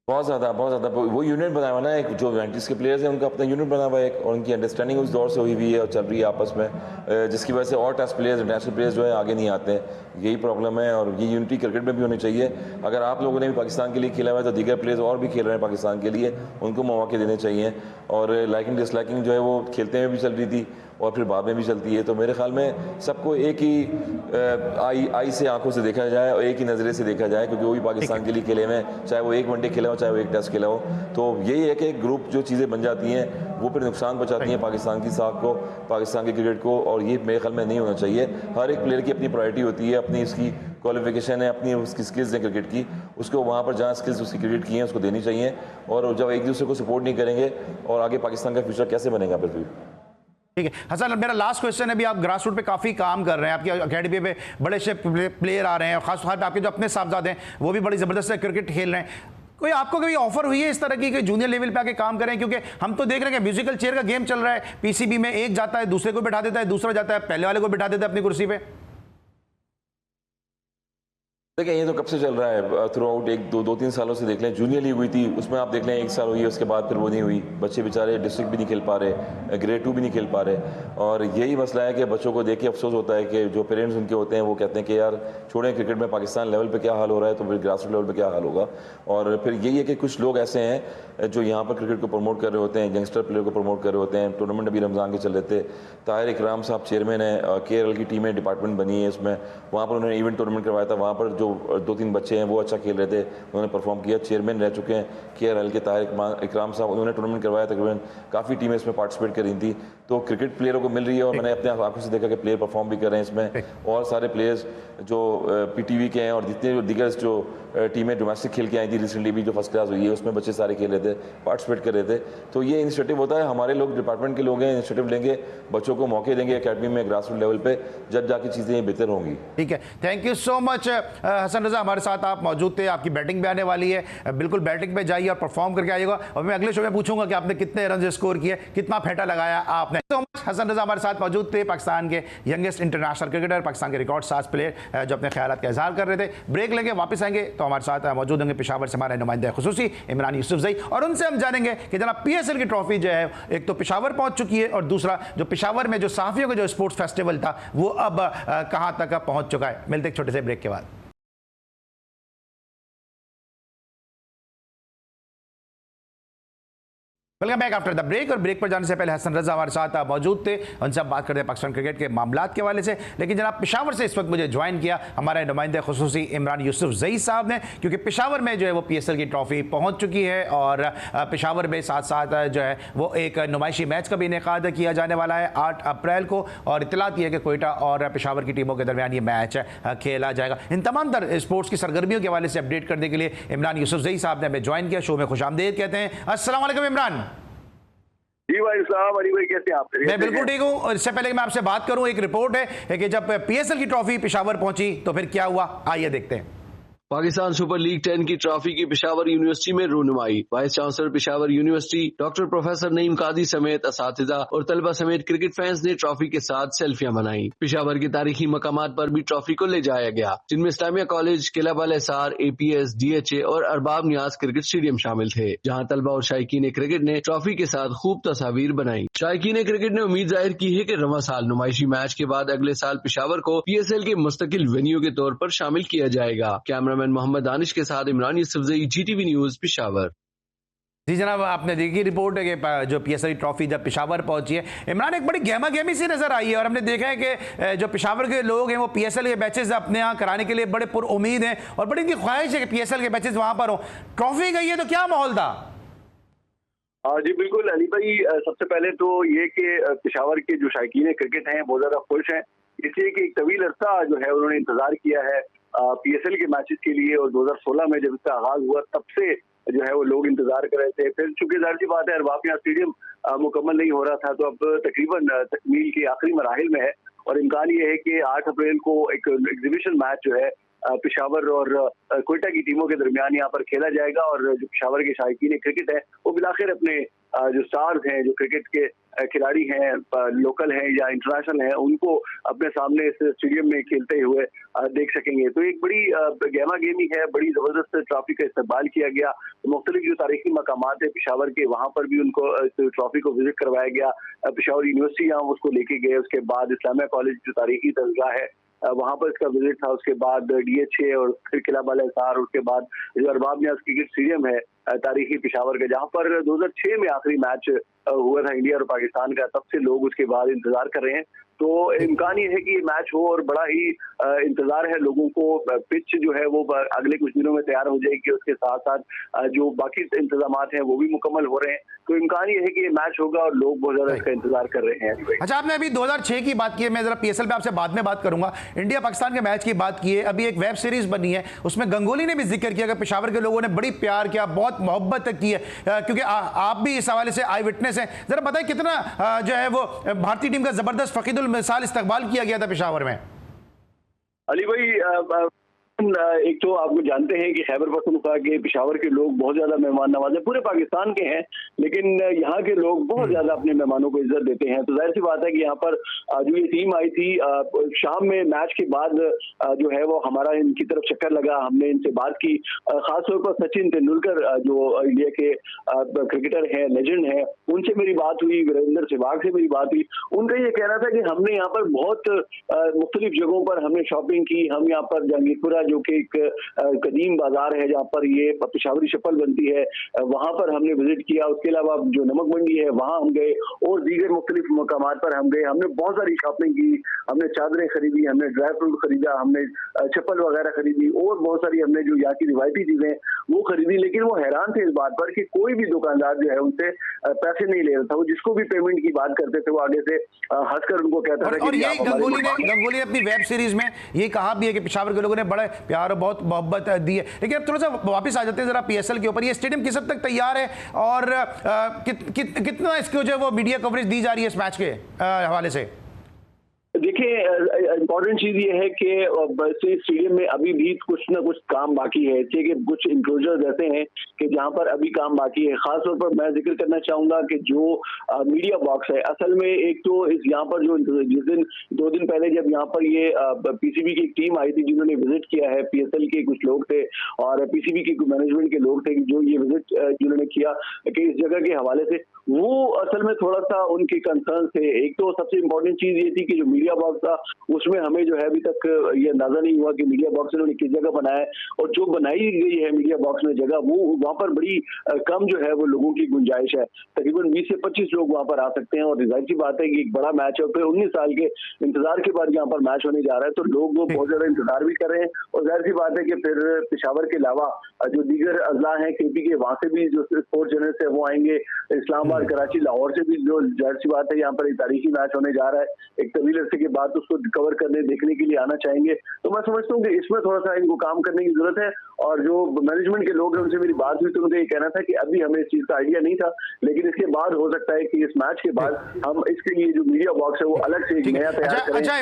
Speaker 2: बहुत ज़्यादा वो यूनिट बनाया हुआ ना, एक जो 90s के प्लेयर्स हैं उनका अपना यूनिट बना हुआ है, और उनकी अंडरस्टैंडिंग उस दौर से हुई हुई है और चल रही है आपस में, जिसकी वजह से और टेस्ट प्लेयर्स, इंटरनेशनल प्लेयर्स जो है आगे नहीं आते हैं। यही प्रॉब्लम है, और ये यूनिटी क्रिकेट में भी होनी चाहिए। अगर आप लोगों ने भी पाकिस्तान के लिए खेला हुआ है तो दीगर प्लेयर्स और भी खेल रहे हैं पाकिस्तान के लिए, उनको मौके देने चाहिए। और लाइकिंग डिसलाइकिंग जो है वो खेलते हुए भी चल रही थी और फिर बाद में भी चलती है। तो मेरे ख्याल में सबको एक ही आई से, आंखों से देखा जाए और एक ही नज़रे से देखा जाए, क्योंकि वो भी पाकिस्तान के लिए खेले हुए हैं, चाहे वो एक वनडे खेला हो, चाहे वो एक टेस्ट खेला हो। तो यही है कि ग्रुप जो चीज़ें बन जाती हैं वो फिर नुकसान पहुंचाती हैं पाकिस्तान की साख को, पाकिस्तान के क्रिकेट को, और ये मेरे ख्याल में नहीं होना चाहिए। हर एक प्लेयर की अपनी प्रायोरिटी होती है, अपनी इसकी क्वालिफिकेशन है, अपनी उसकी स्किल्स हैं क्रिकेट की, उसको वहाँ पर जहाँ स्किल्स उसकी क्रिकेट की हैं उसको देनी चाहिए। और जब एक दूसरे को सपोर्ट नहीं करेंगे और आगे पाकिस्तान का फ्यूचर कैसे बनेगा फिर?
Speaker 1: ठीक है हसन, मेरा लास्ट क्वेश्चन है, अभी आप ग्रास रूट पे काफ़ी काम कर रहे हैं, आपकी अकेडमी पे बड़े से प्लेयर आ रहे हैं, खासतौर पर आपके जो अपने साहबजादे हैं वो भी बड़ी ज़बरदस्त क्रिकेट खेल रहे हैं। कोई आपको कभी ऑफर हुई है इस तरह की कि जूनियर लेवल पे आके काम करें? क्योंकि हम तो देख रहे हैं कि म्यूजिकल चेयर का गेम चल रहा है, पीसीबी में एक जाता है, दूसरे को बिठा देता है, दूसरा जाता है, पहले वाले को बिठा देता है अपनी कुर्सी पे।
Speaker 2: देखिए ये तो कब से चल रहा है, थ्रू आउट एक दो तीन सालों से देख लें। जूनियर लीग हुई थी, उसमें आप देख लें 1 साल हुई है, उसके बाद फिर वो नहीं हुई। बच्चे बेचारे डिस्ट्रिक्ट भी नहीं खेल पा रहे, ग्रेड 2 भी नहीं खेल पा रहे। और यही मसला है कि बच्चों को देख के अफसोस होता है कि जो पेरेंट्स उनके होते हैं वो कहते हैं कि यार छोड़ें, क्रिकेट में पाकिस्तान लेवल पे क्या हाल हो रहा है तो फिर ग्रास रूट लेवल पे क्या हाल होगा। और फिर यही है कि कुछ लोग ऐसे हैं जो यहाँ पर क्रिकेट को प्रमोट कर रहे होते हैं, यंगस्टर प्लेयर को प्रमोट कर रहे होते हैं। टूर्नामेंट अभी रमज़ान के चल रहे थे, ताहिर इकराम साहब चेयरमैन है, KRL की टीमें डिपार्टमेंट बनी है इसमें, वहाँ पर उन्होंने इवेंट टूर्नामेंट करवाया था। वहाँ पर जो 2-3 बच्चे हैं वो अच्छा खेल रहे थे, उन्होंने परफॉर्म किया। चेयरमैन रह चुके हैं KRL के ताहिर इकराम साहब, उन्होंने टूर्नामेंट करवाया। तकरीबन काफ़ी टीमें इसमें पार्टिसिपेट कर रही थी। तो क्रिकेट प्लेयरों को मिल रही है और मैंने अपने आंखों से देखा कि प्लेयर परफॉर्म भी कर रहे हैं इसमें। और सारे प्लेयर्स जो PTV के हैं और जितने दीगर जो टीमें डोमेस्टिक खेल के आई थी रिसेंटली भी जो फर्स्ट क्लास हुई है उसमें बच्चे सारे खेल रहे थे, पार्टिसिपेट कर रहे थे। तो ये इनिशिएटिव होता है, हमारे लोग डिपार्टमेंट के लोग हैं, इनिशिएटिव लेंगे, बच्चों को मौके देंगे अकेडमी में ग्रास रूट लेवल पे, जब जाके चीज़ें बेहतर होंगी।
Speaker 1: ठीक है, thank you so much Hasan Raza, हमारे साथ आप मौजूद थे। आपकी बैटिंग भी आने वाली है, बिल्कुल बैटिंग पे जाइए और परफॉर्म करके आइएगा। और मैं अगले शो में पूछूंगा कि आपने कितने रन स्कोर किए, कितना फेटा लगाया आपने। सो मच हसन रजा हमारे साथ मौजूद थे, पाकिस्तान के यंगेस्ट इंटरनेशनल क्रिकेटर, पाकिस्तान के रिकॉर्ड 7 प्लेयर जो अपने ख्यालात का इजहार कर रहे थे। ब्रेक लेंगे, वापस आएंगे तो हमारे साथ मौजूद होंगे पेशावर से हमारे नुमाइंदे खुसूसी इमरान यूसुफजई, और उनसे हम जानेंगे कि जनाब PSL की ट्रॉफी जो है एक तो पेशावर पहुंच चुकी है और दूसरा जो पेशावर में जो सहाफियों का जो स्पोर्ट्स फेस्टिवल था वो अब कहां तक पहुंच चुका है। मिलते एक छोटे से ब्रेक के बाद। Welcome back after the break. और ब्रेक पर जाने से पहले हसन रजा हमारे साथ मौजूद थे, उनसे आप बात करते हैं पाकिस्तान क्रिकेट के मामलात के हवाले से। लेकिन जनाब पेशावर से इस वक्त मुझे ज्वाइन किया हमारे नुमाइंदे खुसूसी इमरान यूसुफजई साहब ने, क्योंकि पेशावर में जो है वो PSL की ट्रॉफी पहुंच चुकी है और पेशावर में साथ साथ जो है वो एक नुमाइशी मैच का भी इनेकाद किया जाने वाला है 8 अप्रैल को। और इतलात यह है कि कोयटा और पेशावर की टीमों के दरमियान ये मैच खेला जाएगा। इन तमाम तर स्पोर्ट्स की सरगर्मियों के हवाले से अपडेट करने के लिए इमरान यूसुफजई साहब ने हमें ज्वाइन किया। शो में खुशामदीद कहते हैं। अस्सलाम वालेकुम इमरान।
Speaker 4: जी भाई साहब, अली भाई कैसे हैं आप?
Speaker 1: मैं बिल्कुल ठीक हूं। और इससे पहले कि मैं आपसे बात करूं, एक रिपोर्ट है कि जब PSL की ट्रॉफी पेशावर पहुंची तो फिर क्या हुआ, आइए देखते हैं।
Speaker 5: पाकिस्तान सुपर लीग 10 की ट्रॉफी की पेशावर यूनिवर्सिटी में रूनुमाई। Vice chancellor Peshawar university doctor professor Naeem Qadi समेत असातिज़ा और तलबा समेत क्रिकेट फैंस ने ट्रॉफी के साथ सेल्फियां बनाई। पेशावर के तारीखी मकामात पर भी ट्रॉफी को ले जाया गया, जिनमें इस्लामिया कॉलेज, किला बाल एहसार, APS, DHA और अरबाब नियाज क्रिकेट स्टेडियम शामिल थे, जहाँ तलबा और शायकीन क्रिकेट ने ट्रॉफी के साथ खूब तस्वीर बनाई। शायकीन क्रिकेट ने उम्मीद जाहिर की है कि रवां साल नुमाइशी मैच के बाद अगले साल पेशावर को PSL के मुस्तकिल वेन्यू के तौर पर शामिल किया जाएगा। कैमरामैन मोहम्मद दानिश के साथ इमरान यूसुफजई, GTV न्यूज पेशावर।
Speaker 1: जी जनाब, आपने देखी रिपोर्ट है कि जो PSL ट्रॉफी जब पेशावर पहुंची है, इमरान एक बड़ी गहमा गहमी सी नजर आई है। और हमने देखा है कि जो पेशावर के लोग हैं वो PSL के मैचेस अपने यहाँ कराने के लिए बड़े पुरुमीद हैं और बड़ी इनकी ख्वाहिश है कि PSL के मैचेस वहां पर हो। ट्रॉफी गई है तो क्या माहौल था?
Speaker 4: जी बिल्कुल अली भाई, सबसे पहले तो ये कि पेशावर के जो शायकीन क्रिकेट हैं बहुत ज्यादा खुश हैं, इसलिए कि एक तवील अरसा जो है उन्होंने इंतजार किया है PSL के मैचेस के लिए। और 2016 में जब इसका आगाज हुआ तब से जो है वो लोग इंतजार कर रहे थे। फिर चूंकि जाहिर सी बात है अरबाब नियाज स्टेडियम मुकम्मल नहीं हो रहा था, तो अब तकरीबन तकमील के आखिरी मराहिल में है। और इम्कान ये है कि 8 अप्रैल को एक एग्जीबिशन मैच जो है पेशावर और कोयटा की टीमों के दरमियान यहाँ पर खेला जाएगा। और जो पेशावर के शायकीन क्रिकेट है वो बिलाखिर अपने जो स्टार्स हैं, जो क्रिकेट के खिलाड़ी हैं, लोकल हैं या इंटरनेशनल हैं, उनको अपने सामने इस स्टेडियम में खेलते हुए देख सकेंगे। तो एक बड़ी गहमा गेमी है, बड़ी जबरदस्त ट्रॉफी का इस्तेमाल किया गया। मुख्तलिफ जो तारीखी मकामात है पेशावर के, वहाँ पर भी उनको इस ट्रॉफी को विजिट करवाया गया। पेशावर यूनिवर्सिटी यहाँ उसको लेके गए, उसके बाद इस्लामिया कॉलेज जो तारीखी दरगाह है वहाँ पर इसका विजिट था, उसके बाद DHA और फिर किला बाल एहसार, उसके बाद जो अरबाब नियाज क्रिकेट स्टेडियम है तारीखी पेशावर का, जहाँ पर 2006 में आखिरी मैच हुआ था इंडिया और पाकिस्तान का, तब से लोग उसके बाद इंतजार कर रहे हैं। तो इम्कान ये है कि मैच हो और बड़ा ही इंतजार है लोगों को। पिच जो है वो अगले कुछ दिनों में तैयार हो जाएगी, उसके साथ साथ जो बाकी इंतजाम हैं वो भी मुकम्मल हो रहे हैं। तो इम्कान ये है कि ये मैच होगा और लोग बहुत ज्यादा इसका इंतजार कर रहे हैं।
Speaker 1: अच्छा, आपने अभी 2006 की बात की है, मैं जरा PSL पे आपसे बाद में बात करूंगा। इंडिया पाकिस्तान के मैच की बात की है, अभी एक वेब सीरीज बनी है, उसमें गंगोली ने भी जिक्र किया कि पेशावर के लोगों ने बड़ी प्यार किया, बहुत मोहब्बत की है, क्योंकि आप भी इस हवाले से आई विटनेस हैं। जरा बताइए कितना जो है वो भारतीय टीम का जबरदस्त फकीदुल मिसाल इस्तकबाल किया गया था पेशावर में?
Speaker 4: अली भाई लेकिन एक तो आपको जानते हैं कि खैबर पख्तूनख्वा के पेशावर के लोग बहुत ज्यादा मेहमान नवाज है, पूरे पाकिस्तान के हैं, लेकिन यहाँ के लोग बहुत ज्यादा अपने मेहमानों को इज्जत देते हैं। तो जाहिर सी बात है कि यहाँ पर जो ये टीम आई थी शाम में मैच के बाद जो है वो हमारा इनकी तरफ चक्कर लगा, हमने इनसे बात की। खासतौर पर सचिन तेंदुलकर जो इंडिया के क्रिकेटर हैं, लेजेंड हैं, उनसे मेरी बात हुई, वीरेंद्र सहवाग से मेरी बात हुई। उनका ये कहना था कि हमने यहाँ पर बहुत मुख्तलिफ जगहों पर हमने शॉपिंग की। हम यहाँ पर जहांगीरपुरा जो कि एक कदीम बाजार है जहाँ पर ये पेशावरी चप्पल बनती है, वहां पर हमने विजिट किया। उसके अलावा जो नमक मंडी है वहां हम गए और दीगर मुख्तलिफ मकामात पर हम गए। हमने बहुत सारी शॉपिंग की, हमने चादरें खरीदी, हमने ड्राई फ्रूट खरीदा, हमने चप्पल वगैरह खरीदी और बहुत सारी हमने जो यहाँ की रिवायती चीजें वो खरीदी। लेकिन वो हैरान थे इस बात पर कि कोई भी दुकानदार जो है उनसे पैसे नहीं ले रहा था। वो जिसको भी पेमेंट की बात करते थे वो आगे से हंसकर उनको कहता था।
Speaker 1: और यही गंगोली ने अपनी वेब सीरीज में ये कहा भी है कि पेशावर के लोगों ने बड़े प्यार और बहुत मोहब्बत दी है। लेकिन अब थोड़ा सा वापस आ जाते हैं जरा पीएसएल के ऊपर। ये स्टेडियम किस हद तक तैयार है और कितना इसको जो वो मीडिया कवरेज दी जा रही है इस मैच के हवाले से?
Speaker 4: देखिए, इम्पोर्टेंट चीज ये है कि स्टेडियम में अभी भी कुछ ना कुछ काम बाकी है, कि कुछ इंक्लोजर्स ऐसे हैं कि जहां पर अभी काम बाकी है। खासतौर पर मैं जिक्र करना चाहूंगा कि जो मीडिया बॉक्स है, असल में एक तो इस यहाँ पर जो जिस दिन 2 दिन पहले जब यहाँ पर ये पीसीबी की एक टीम आई थी जिन्होंने विजिट किया है, पीएसएल के कुछ लोग थे और पीसीबी के मैनेजमेंट के लोग थे जो ये विजिट जिन्होंने किया कि इस जगह के हवाले से, वो असल में थोड़ा सा उनके कंसर्न थे। एक तो सबसे इम्पोर्टेंट चीज ये थी कि जो मीडिया बॉक्स था उसमें हमें जो है अभी तक ये अंदाजा नहीं हुआ कि मीडिया बॉक्स इन्होंने किस जगह बनाया है, और जो बनाई गई है मीडिया बॉक्स में जगह वो वहां पर बड़ी कम जो है वो लोगों की गुंजाइश है। तकरीबन 20 से 25 लोग वहां पर आ सकते हैं और जाहिर सी बात है कि एक बड़ा मैच है, फिर 19 साल के इंतजार के बाद यहाँ पर मैच होने जा रहा है, तो लोग वो बहुत ज्यादा इंतजार भी कर रहे हैं। और जाहिर सी बात है कि फिर पेशावर के अलावा जो दीगर अजला हैं केपी के, वहां से भी जो स्पोर्ट्स जर्नलिस्ट है वो आएंगे, इस्लामाबाद, कराची, लाहौर से भी जो जाहिर सी बात है यहाँ पर एक तारीखी मैच होने जा रहा है, एक तवील अरसे के बाद उसको कवर करने देखने के लिए आना चाहेंगे। तो मैं समझता हूँ कि इसमें थोड़ा सा इनको काम करने की जरूरत है। और जो मैनेजमेंट के लोग हैं उनसे मेरी बात हुई तो उनका ये कहना था कि अभी हमें इस चीज का आइडिया नहीं था, लेकिन इसके बाद हो सकता है कि इस मैच के बाद हम इसके लिए जो मीडिया बॉक्स है वो अलग से एक नया तैयार करें।
Speaker 1: अच्छा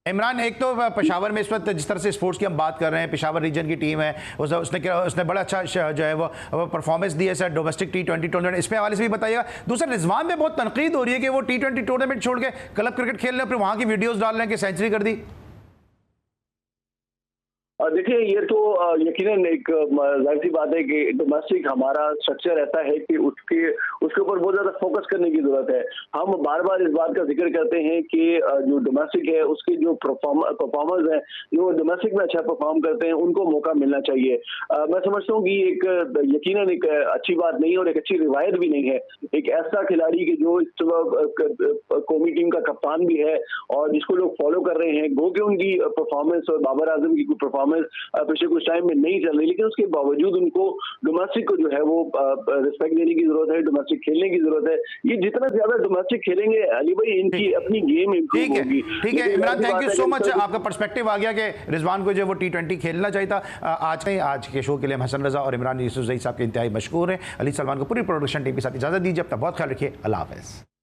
Speaker 1: इमरान, एक तो पेशावर में इस वक्त जिस तरह से स्पोर्ट्स की हम बात कर रहे हैं, पेशावर रीजन की टीम है, उसने बड़ा अच्छा जो है वो परफॉर्मेंस दी है सर डोमेस्टिक T20 टूर्नामेंट, इस पे हवाले से भी बताइएगा। दूसरा, रिजवान में बहुत तनकीद हो रही है कि वो T20 टूर्नामेंट छोड़ के क्लब क्रिकेट खेल रहे हैं, फिर वहाँ की वीडियोज़ डाल रहे हैं कि सेंचुरी कर दी।
Speaker 4: देखिए, ये तो यकीनन एक जाहिर सी बात है कि डोमेस्टिक हमारा स्ट्रक्चर ऐसा है कि उसके ऊपर बहुत ज्यादा फोकस करने की जरूरत है। हम बार बार इस बात का जिक्र करते हैं कि जो डोमेस्टिक है उसके जो परफॉर्मर्स हैं, जो डोमेस्टिक में अच्छा परफॉर्म करते हैं, उनको मौका मिलना चाहिए। मैं समझता हूँ कि एक यकीनन एक अच्छी बात नहीं और एक अच्छी रिवायत भी नहीं है एक ऐसा खिलाड़ी की जो इस कौमी टीम का कप्तान भी है और जिसको लोग फॉलो कर रहे हैं, गो के उनकी परफॉर्मेंस और बाबर आजम की परफॉर्मेंस पिछले कुछ टाइम में नहीं चल रही, लेकिन उसके बावजूद उनको डोमेस्टिक को जो है वो रिस्पेक्ट देने की जरूरत है, डोमेस्टिक खेलने की जरूरत है। ये जितना ज्यादा डोमेस्टिक खेलेंगे अली भाई, इनकी अपनी गेम इंप्रूव होगी।
Speaker 1: ठीक है Imran, thank you so much. आपका पर्सपेक्टिव आ गया कि रिजवान को जो वो T20 खेलना चाहिए था। आज के शो के लिए हसन रजा और इमरान यूसुफ जई साहब के इंतहाई मशकूर हैं। अली सलमान को पूरी प्रोडक्शन टीम के साथ इजाजत दीजिए। अपना बहुत ख्याल रखिए। अल्लाह हाफ़िज़।